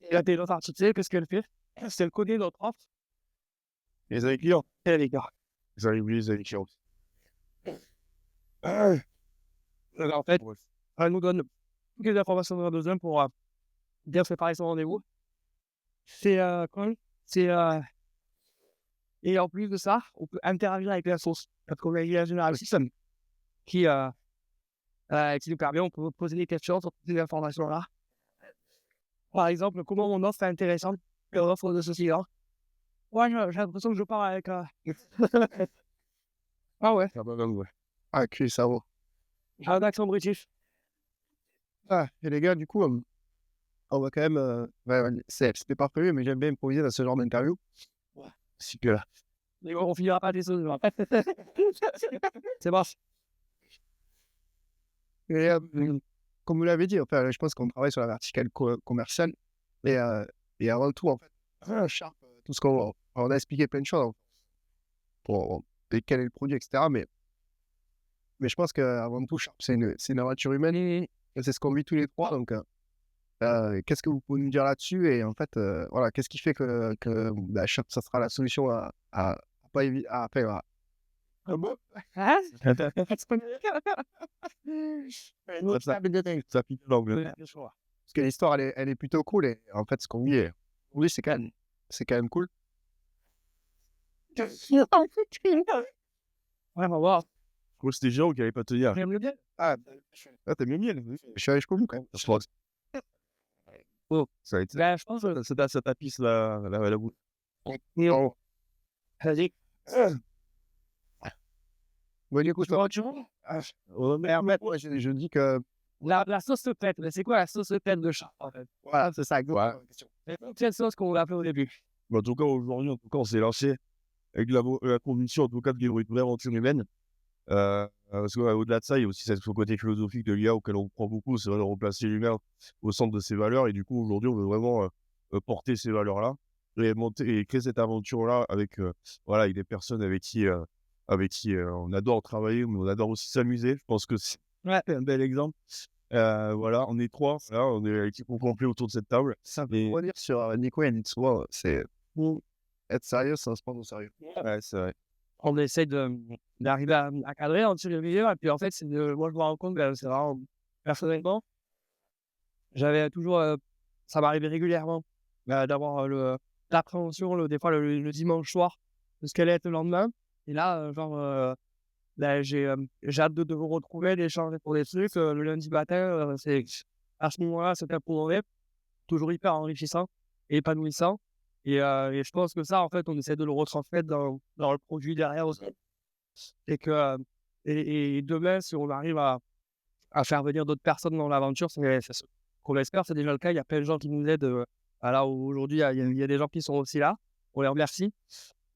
Et l'intelligence artificielle, qu'est-ce qu'elle fait? C'est elle connaît notre offre. Les avis clients. Et les gars. Les avis clients aussi. Donc, en fait, Ouais. elle nous donne toutes les informations qu'on a besoin pour bien préparer son rendez-vous. C'est et en plus de ça, on peut interagir avec la source. Parce qu'on a un général système qui nous permet, on peut poser des questions sur toutes ces informations-là. Par exemple, comment mon offre est intéressante que l'offre de ceci là. Ouais, j'ai l'impression que je pars avec. Ah ouais, Ah bah, ouais. Ah, cul, ça vaut. j'ai un accent british. Ah, et les gars, du coup, on va quand même. C'était pas prévu, mais j'aime bien improviser dans ce genre d'interview. Ouais. Super. Mais on finira pas des choses. C'est bon. Et comme vous l'avez dit, enfin, je pense qu'on travaille sur la verticale commerciale. Et avant tout, en fait, Sharp, tout ce on a expliqué plein de choses pour quel est le produit, etc. Mais je pense qu'avant tout, Sharp, c'est une aventure humaine et c'est ce qu'on vit tous les trois. Donc, qu'est-ce que vous pouvez nous dire là-dessus? Et en fait, voilà, qu'est-ce qui fait que Sharp, ça sera la solution à pas éviter. Hein? Ça pique l'angle. Parce que l'histoire, elle est plutôt cool. Et en fait, ce qu'on vit, oui, c'est quand même cool. Ouais, on va voir. Moi, c'était Jérôme qui n'allait pas te dire. J'aime le bien. Ah, T'as mis miel. je suis allé jusqu'au bout quand même. Je crois. Oh. Ça a été. Ben, je pense que Ça tapisse la bouche. vas-y. Bon, du coup, Tu vois, tu en fait, moi, je dis que la sauce pète, mais c'est quoi la sauce pète de Sharp, en fait? voilà, c'est ça, exactement Ouais. la question. C'est quelle sauce qu'on l'a fait au début? Mais en tout cas, aujourd'hui, en tout cas, on s'est lancé avec la conviction, en tout cas, de vivre une vraie aventure humaine. Parce qu'au-delà de ça, il y a aussi ce côté philosophique de l'IA auquel on croit beaucoup, c'est de remplacer l'humain au centre de ses valeurs. Et du coup, aujourd'hui, on veut vraiment porter ces valeurs-là et monter et créer cette aventure-là avec, voilà, avec des personnes avec qui on adore travailler, mais on adore aussi s'amuser. Je pense que c'est Ouais. un bel exemple. Voilà, on est 3, voilà, on est l'équipe au complet autour de cette table. Ça Et pour dire sur Nico, il dit souvent, c'est être sérieux, ça se prendre au sérieux. ouais, c'est vrai. On essaie d'arriver à cadrer, en tirer le meilleur. Et puis, en fait, moi, je me rends compte que c'est vraiment, personnellement, j'avais toujours, ça m'arrivait régulièrement d'avoir l'appréhension, des fois, le dimanche soir, de ce qu'allait être le lendemain. Et là, là, j'ai hâte de vous retrouver, d'échanger pour des trucs. Le lundi matin, c'est à ce moment-là, c'était pour vrai, toujours hyper enrichissant et épanouissant. Et je pense que ça, en fait, on essaie de le retransmettre dans le produit derrière aussi. Et que, et demain, si on arrive à faire venir d'autres personnes dans l'aventure, c'est ce qu'on espère, c'est déjà le cas. Il y a plein de gens qui nous aident. Voilà, aujourd'hui, il y a des gens qui sont aussi là. On les remercie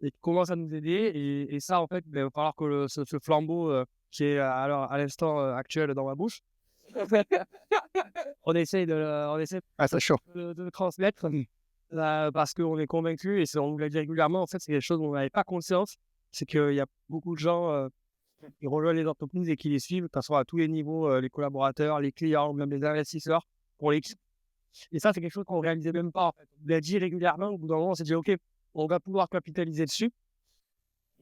et qui commencent à nous aider. Et ça, en fait, il va falloir que ce flambeau qui est à l'instant actuel dans ma bouche, on essaie Ah, c'est chaud. de le transmettre parce qu'on est convaincu, et on vous l'a dit régulièrement, en fait, c'est des choses dont on n'avait pas conscience. C'est qu'il y a beaucoup de gens qui rejoignent les entreprises et qui les suivent, que ce soit à tous les niveaux, les collaborateurs, les clients, même les investisseurs, pour l'équipe. Et ça, c'est quelque chose qu'on ne réalisait même pas. En fait. On l'a dit régulièrement, au bout d'un moment, on s'est dit, OK, on va pouvoir capitaliser dessus.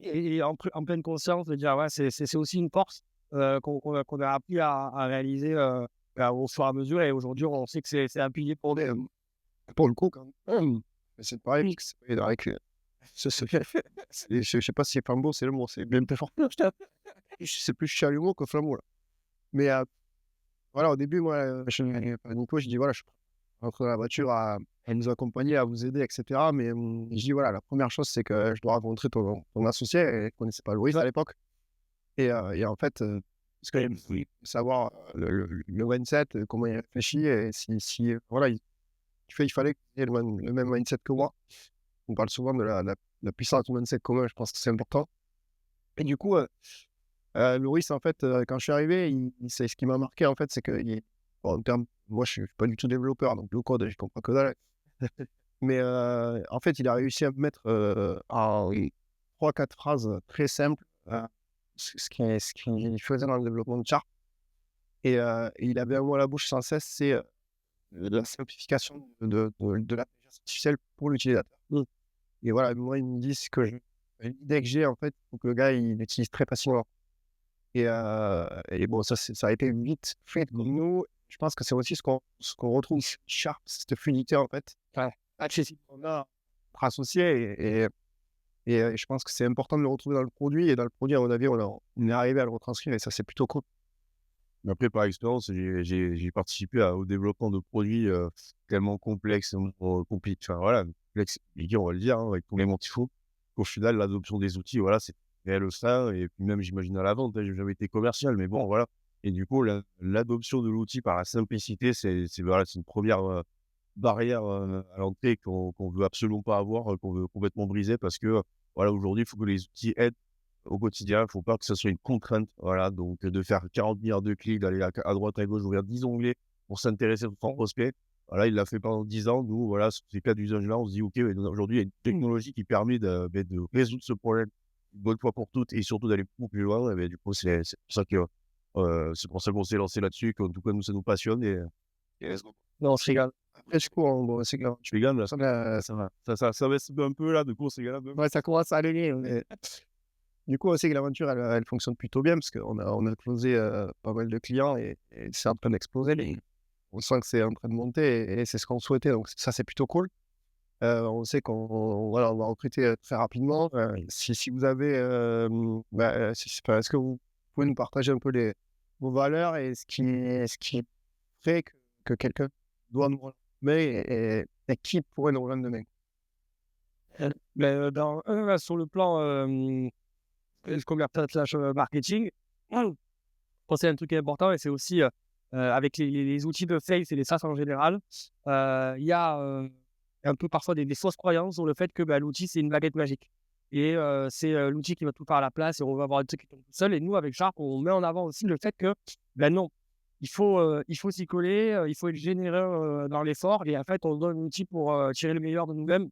Et en pleine conscience de dire, ouais, c'est aussi une force qu'on a appris à réaliser au fur et à mesure. Et aujourd'hui, on sait que c'est un pilier pour des. Pour le coup, quand même. Mais c'est pareil, parce que c'est vrai que je sais pas si flambeau, c'est le mot, c'est bien plus fort. C'est plus chalumeau que flambeau, là. Mais voilà, au début, moi, Nico, je dis, voilà, je suis rentré dans la voiture à nous accompagner, à vous aider, etc. Mais je dis, voilà, la première chose, c'est que je dois rencontrer ton associé, et je ne connaissais pas Loïs à l'époque. Et en fait, parce que savoir le mindset, comment il réfléchit, et si voilà, il fallait qu'il ait le même mindset que moi. On parle souvent de la puissance du mindset commun, je pense que c'est important. Et du coup, Loris, en fait, quand je suis arrivé, c'est ce qui m'a marqué, en fait, c'est que, en termes, moi, je suis pas du tout développeur, donc le code, je comprends que dalle. Mais en fait, il a réussi à me mettre en 3-4 phrases très simples ce qu'il faisait dans le développement de Sharp. Et il avait un mot à la bouche sans cesse, c'est la simplification de l'intelligence artificielle pour l'utilisateur. Et voilà, moi, ils me disent que l'idée que j'ai, en fait, il faut que le gars, il l'utilise très facilement. Et bon, ça a été vite fait comme nous. Je pense que c'est aussi ce qu'on retrouve chez Sharp, cette fluidité, en fait. Enfin, accessible qu'on a entre associés. Et je pense que c'est important de le retrouver dans le produit. Et dans le produit, à mon avis, on est arrivé à le retranscrire, et ça, c'est plutôt cool. Mais après, par expérience, j'ai participé au développement de produits tellement complexes, compliqués, enfin voilà, complexes, compliqués, on va le dire, hein, avec tous les mots qu'il faut. Qu'au final, l'adoption des outils, voilà, c'est réel ça. Et puis même, j'imagine à la vente, hein, j'ai jamais été commercial, mais bon, voilà. Et du coup, l'adoption de l'outil par la simplicité, voilà, c'est une première barrière à l'entrée qu'on veut absolument pas avoir, qu'on veut complètement briser parce que, voilà, aujourd'hui, il faut que les outils aident au quotidien. Il ne faut pas que ça soit une contrainte, voilà, donc de faire 40 milliards de clics, d'aller à droite, à gauche, ouvrir 10 onglets pour s'intéresser à son prospect. Voilà, il l'a fait pendant 10 ans. Nous, voilà, sur ces cas d'usage-là, on se dit, OK, aujourd'hui, il y a une technologie qui permet de résoudre ce problème une bonne fois pour toutes et surtout d'aller beaucoup plus loin. Et du coup, c'est pour ça qu'on s'est lancé là-dessus, qu'en tout cas, nous, ça nous passionne. Et let's go. Non, je rigole. Après, du coup, bon, c'est clair. Tu rigoles, là, Ça va. ça baisse un peu, là, du coup, c'est grave. Ouais, ça commence à aller. Mais du coup, on sait que l'aventure, elle fonctionne plutôt bien parce qu'on a closé pas mal de clients, et c'est en train d'exploser. On sent que c'est en train de monter, et c'est ce qu'on souhaitait. Donc, ça, c'est plutôt cool. On sait qu'on va recruter très rapidement. Si vous avez, est-ce que vous pouvez nous partager un peu vos valeurs et ce qui fait que quelqu'un doit nous rejoindre demain, et qui pourrait nous rejoindre demain? Mais sur le plan commercial / marketing. Je pense que c'est un truc important et c'est aussi avec les outils de sales et les SaaS en général, il y a un peu parfois des fausses croyances sur le fait que l'outil, c'est une baguette magique. Et c'est l'outil qui va tout faire à la place et on va avoir des trucs qui tombent tout seul. Et nous, avec Sharp, on met en avant aussi le fait que, non, il faut s'y coller, il faut être généreux dans l'effort. Et en fait, on donne un outil pour tirer le meilleur de nous-mêmes.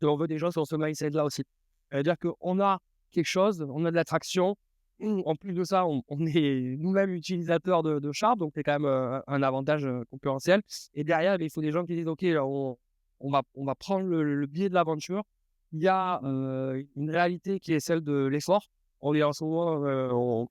Et on veut des gens sur ce mindset-là aussi. C'est-à-dire qu'on a quelque chose, on a de l'attraction. En plus de ça, on est nous-mêmes utilisateurs de Sharp, donc c'est quand même un avantage concurrentiel. Et derrière, il faut des gens qui disent, OK, là, on va prendre le biais de l'aventure. Il y a une réalité qui est celle de l'effort. On est en ce moment,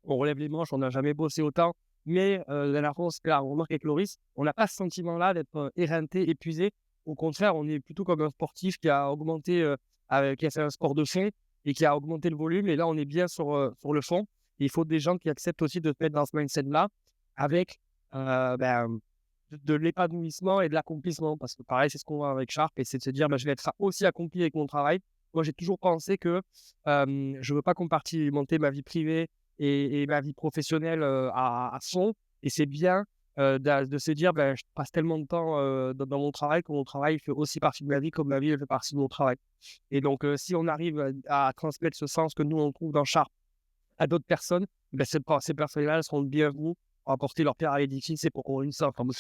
on relève les manches, on n'a jamais bossé autant. Mais la dernière fois, on remarque avec Loris, on n'a pas ce sentiment-là d'être éreinté, épuisé. Au contraire, on est plutôt comme un sportif qui a augmenté, qui a fait un sport de fond et qui a augmenté le volume. Et là, on est bien sur le fond. Et il faut des gens qui acceptent aussi de se mettre dans ce mindset-là avec de l'épanouissement et de l'accomplissement. Parce que pareil, c'est ce qu'on voit avec Sharp et c'est de se dire, je vais être aussi accompli avec mon travail. Moi, j'ai toujours pensé que je ne veux pas compartimenter ma vie privée et ma vie professionnelle à fond. Et c'est bien de se dire, je passe tellement de temps dans mon travail que mon travail fait aussi partie de ma vie comme ma vie fait partie de mon travail. Et donc, si on arrive à transmettre ce sens que nous, on trouve dans Sharp à d'autres personnes, ces personnes-là seront le bienvenu pour apporter leur pierre à l'édifice et pour qu'on réussisse ensemble.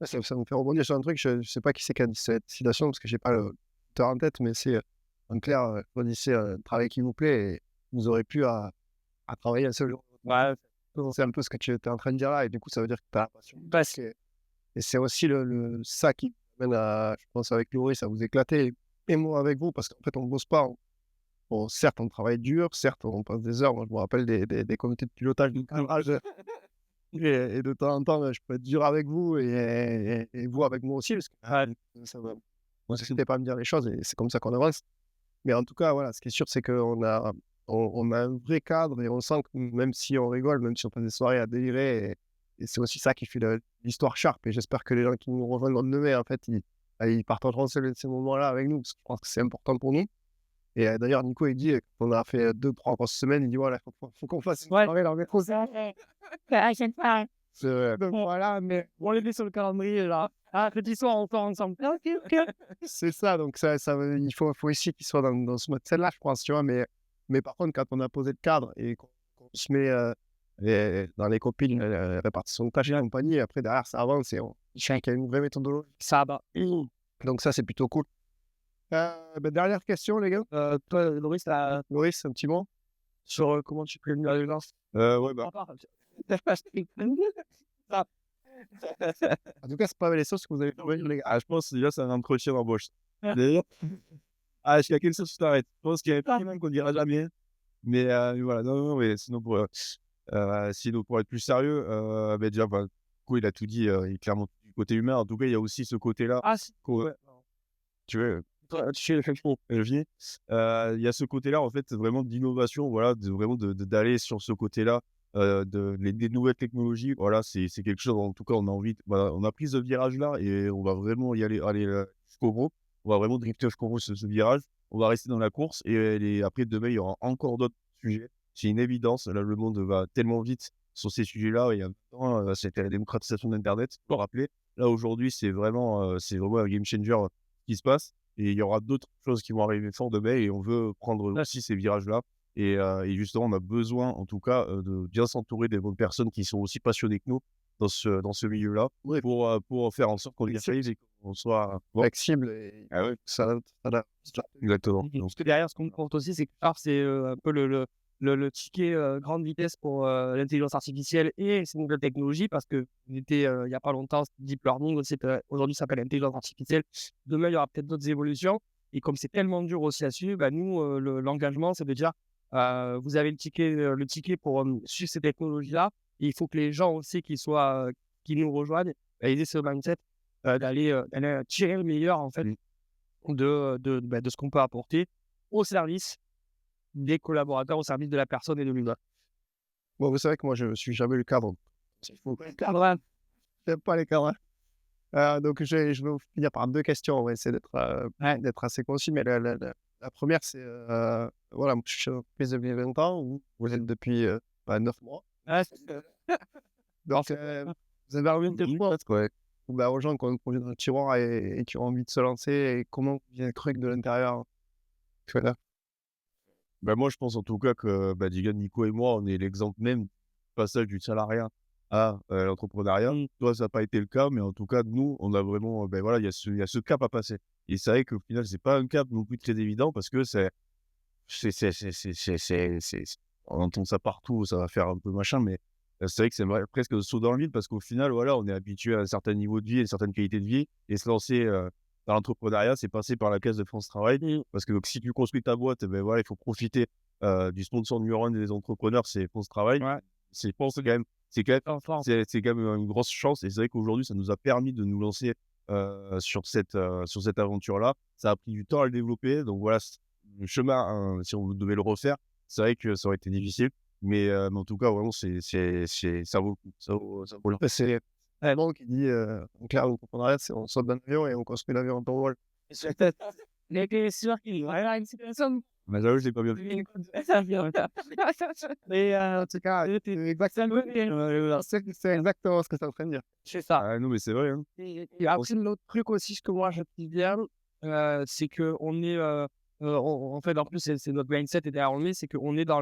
Ça me fait rebondir sur un truc, je ne sais pas qui c'est qui a dit cette citation parce que je n'ai pas l'auteur en tête, mais c'est en clair, choisissez un travail qui vous plaît et vous aurez plus à travailler un seul jour. Ouais. C'est un peu ce que tu es en train de dire là, et du coup, ça veut dire que tu as la passion. Et c'est aussi ça qui mène à, je pense, avec Loris, à vous éclater, et moi avec vous, parce qu'en fait, on ne bosse pas. Certes, on travaille dur, certes, on passe des heures. Moi, je me rappelle des comités de pilotage du cadrage. Et de temps en temps, je peux être dur avec vous et vous avec moi aussi, parce que moi, n'hésitez pas à me dire les choses et c'est comme ça qu'on avance. Mais en tout cas, voilà, ce qui est sûr, c'est qu'on a un vrai cadre et on sent que même si on rigole, même si on passe des soirées à délirer, et c'est aussi ça qui fait l'histoire Sharp. Et j'espère que les gens qui nous rejoindront demain, en fait, ils partageront ces moments-là avec nous, parce que je pense que c'est important pour nous. Et d'ailleurs, Nico, il dit qu'on a fait 2-3 grosses semaines, il dit voilà, faut qu'on fasse une soirée dans le métro. Donc voilà, mais on les met sur le calendrier là. Petit soir, on sort ensemble. Ok. C'est ça, donc il faut ici qu'ils soient dans ce mode celle-là, je pense, tu vois. Mais par contre, quand on a posé le cadre et qu'on se met dans les copines, répartition de tâches et compagnie, après derrière ça avance et il y a une vraie méthodologie. Ça va. Donc ça, c'est plutôt cool. Dernière question, les gars. Toi, Loris, un petit mot sur comment tu préviens la violence. Ouais, En tout cas, c'est pas les sauces que vous avez trouvé, les gars. je pense que déjà, c'est un entretien d'embauche. D'ailleurs, jusqu'à quelle sauce tu t'arrêtes? Je pense qu'il y a pas même qu'on dira jamais. Mais voilà, non, mais sinon, pour être plus sérieux, déjà, Nico, il a tout dit, il est clairement du côté humain. En tout cas, il y a aussi ce côté-là. Si. Ouais. Tu vois, il y a ce côté-là, en fait, vraiment d'innovation, voilà, d'aller sur ce côté-là, des nouvelles technologies, voilà, c'est quelque chose, en tout cas, on a envie, on a pris ce virage-là et on va vraiment y aller jusqu'au bout. On va vraiment drifter jusqu'au bout ce virage. On va rester dans la course et après, demain, il y aura encore d'autres sujets. C'est une évidence. Là, le monde va tellement vite sur ces sujets-là. Il y a un temps, c'était la démocratisation d'Internet, pour rappeler. Là, aujourd'hui, c'est vraiment un game changer qui se passe. Et il y aura d'autres choses qui vont arriver fort demain et on veut prendre aussi ces virages-là. Et justement, on a besoin, en tout cas, de bien s'entourer des bonnes personnes qui sont aussi passionnées que nous dans ce milieu-là pour faire en sorte qu'on y arrive et qu'on soit flexible et ça exactement. Parce que derrière, ce qu'on compte aussi, c'est que c'est un peu le ticket grande vitesse pour l'intelligence artificielle et ces nouvelles technologies, parce que il n'y a pas longtemps, Deep Learning, aujourd'hui ça s'appelle intelligence artificielle. Demain, il y aura peut-être d'autres évolutions. Et comme c'est tellement dur aussi à suivre, nous, l'engagement, c'est de dire, vous avez le ticket pour suivre ces technologies-là. Et il faut que les gens aussi qui nous rejoignent, ils aient ce mindset d'aller tirer le meilleur, en fait, de ce qu'on peut apporter au service des collaborateurs, au service de la personne et de l'humain. Bon, vous savez que moi, je ne suis jamais le cadre. Il faut pas le cadre. J'aime pas les cadres. Donc, je vais vous finir par 2 questions. On va essayer d'être assez concis. Mais La première, c'est voilà, moi, je suis chez l'entreprise depuis 20 ans, vous êtes depuis 9 mois. Ah, Donc, vous avez envie de quoi, quoi. Aux gens qui ont un projet dans le tiroir et qui ont envie de se lancer, et comment vous vient cru de l'intérieur. Voilà. Bah, moi, je pense en tout cas que Digan, Nico et moi, on est l'exemple même du passage du salariat à l'entrepreneuriat. Toi, ça n'a pas été le cas, mais en tout cas, nous, on a vraiment, voilà, il y a ce cap à passer. Et c'est vrai qu'au final, c'est pas un cap non plus très évident parce que on entend ça partout, ça va faire un peu machin, mais c'est vrai que presque un saut dans le vide parce qu'au final, voilà, on est habitué à un certain niveau de vie, à une certaine qualité de vie, et se lancer dans l'entrepreneuriat, c'est passer par la case de France Travail. Parce que donc, si tu construis ta boîte, voilà, il faut profiter du sponsor numéro 1 des entrepreneurs, c'est France Travail. Ouais. C'est quand même, c'est quand même une grosse chance, et c'est vrai qu'aujourd'hui, ça nous a permis de nous lancer sur cette aventure-là. Ça a pris du temps à le développer, donc voilà, le chemin, si on devait le refaire, c'est vrai que ça aurait été difficile, mais en tout cas, vraiment, ça vaut le coup. Ça vaut le coup. C'est un mot qui dit, en clair, l'entrepreneuriat, c'est on saute d'un avion et on construit l'avion en vol. C'est sûr qu'il y a une situation. Mais j'avoue, je l'ai pas bien vu. Mais en tout cas, C'est exactement ce que tu es en train de dire. c'est ça. Ah non, mais c'est vrai, hein. Et après, l'autre truc aussi, ce que moi je dis bien, c'est qu'on est, en fait, en plus, c'est notre mindset et derrière on est, c'est qu'on est dans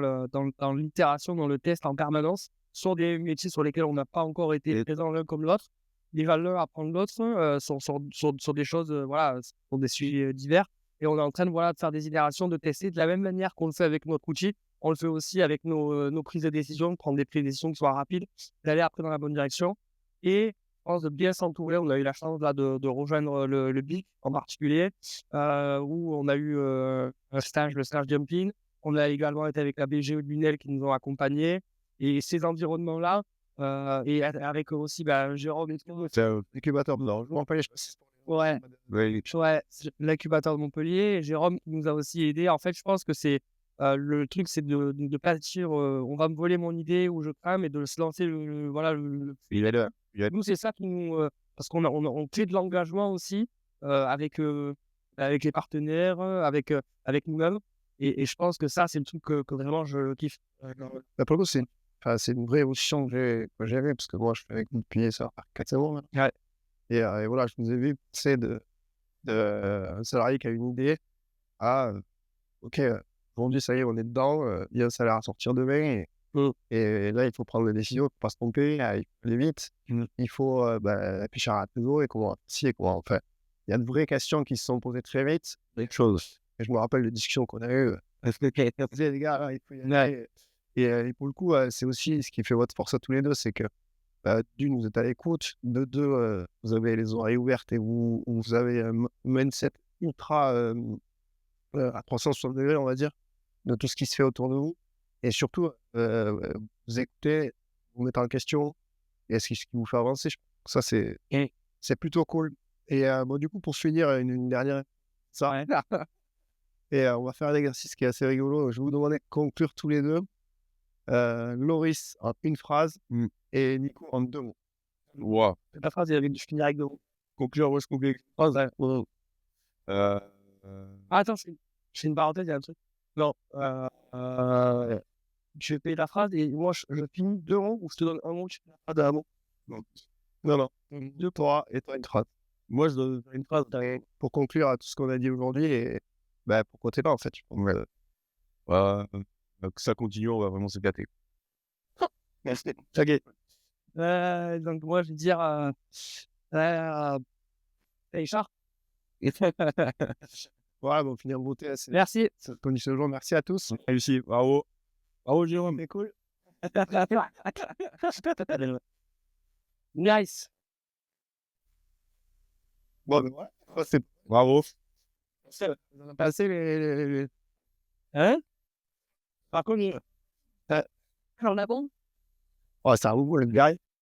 l'itération, dans le test en permanence, sur des métiers sur lesquels on n'a pas encore été présent l'un comme l'autre. Les valeurs à prendre l'autre sur des choses, voilà, sur des sujets divers. Et on est en train de, voilà, de faire des itérations, de tester de la même manière qu'on le fait avec notre outil. On le fait aussi avec nos prises de décision, de prendre des prises de décision qui soient rapides, d'aller après dans la bonne direction. Et pense de bien s'entourer. On a eu la chance là de rejoindre le BIC en particulier, où on a eu le stage jumping. On a également été avec la BGE de Lunel qui nous ont accompagnés. Et ces environnements-là, et avec aussi Jérôme et tout. C'est un incubateur de Montpellier, je sais pas si c'est pour Ouais, l'incubateur de Montpellier. Et Jérôme qui nous a aussi aidés. En fait, je pense que c'est le truc, c'est de pas se dire on va me voler mon idée ou je crame, et de se lancer voilà, il est là. nous, c'est ça qui nous, parce on crée de l'engagement aussi avec les partenaires, avec nous-mêmes. Et je pense que ça, c'est le truc que vraiment je kiffe. Pour le coup, c'est une vraie évolution que j'ai eue, parce que moi, je fais avec vous depuis ça va faire 4 ans maintenant. Ouais. Et voilà, je vous ai vu passer de un salarié qui a une idée à OK, aujourd'hui, ça y est, on est dedans, il y a un salaire à sortir demain, et là, il faut prendre des décisions, il ne faut pas se tromper, il faut aller vite. Il faut réfléchir à la trésor et comment et comment faire. Il y a de vraies questions qui se sont posées très vite. Des choses. Et je me rappelle des discussions qu'on a eues. Les gars, il faut y aller. Et pour le coup, c'est aussi ce qui fait votre force à tous les deux, c'est que d'une, vous êtes à l'écoute, de deux, vous avez les oreilles ouvertes et vous avez un mindset ultra à 360 degrés, on va dire, de tout ce qui se fait autour de vous. Et surtout, vous écoutez, vous mettez en question, et ce qui vous fait avancer. Je pense que ça, c'est plutôt cool. Et du coup, pour finir, une dernière. Ça. Ouais. Et on va faire un exercice qui est assez rigolo. Je vais vous demander de conclure tous les deux. Loris en une phrase et Nico en 2 mots. Wow. La phrase, je finirai avec 2 mots. Conclure, moi je conclue. Attends, je fais une parenthèse, il y a un truc. Non. Je fais la phrase et moi, je finis 2 mots, ou je te donne un mot, tu fais la phrase d'un mot. Non. 2 toi et toi une phrase. Moi, je donne une phrase pour conclure à tout ce qu'on a dit aujourd'hui, et pourquoi t'es là, en fait. Que ça continue, on va vraiment se gâter. Merci. Ok. Donc moi, je vais dire Richard. Voilà, on finit en beauté. Merci. Ça continue ce jour. Merci à tous. Réussi. Bravo. Bravo, Jérôme. C'est cool. Nice. Bon, voilà. C'est Bravo. on a passé les... Hein? Par contre, on a bon? Oh, c'est un beau le gars.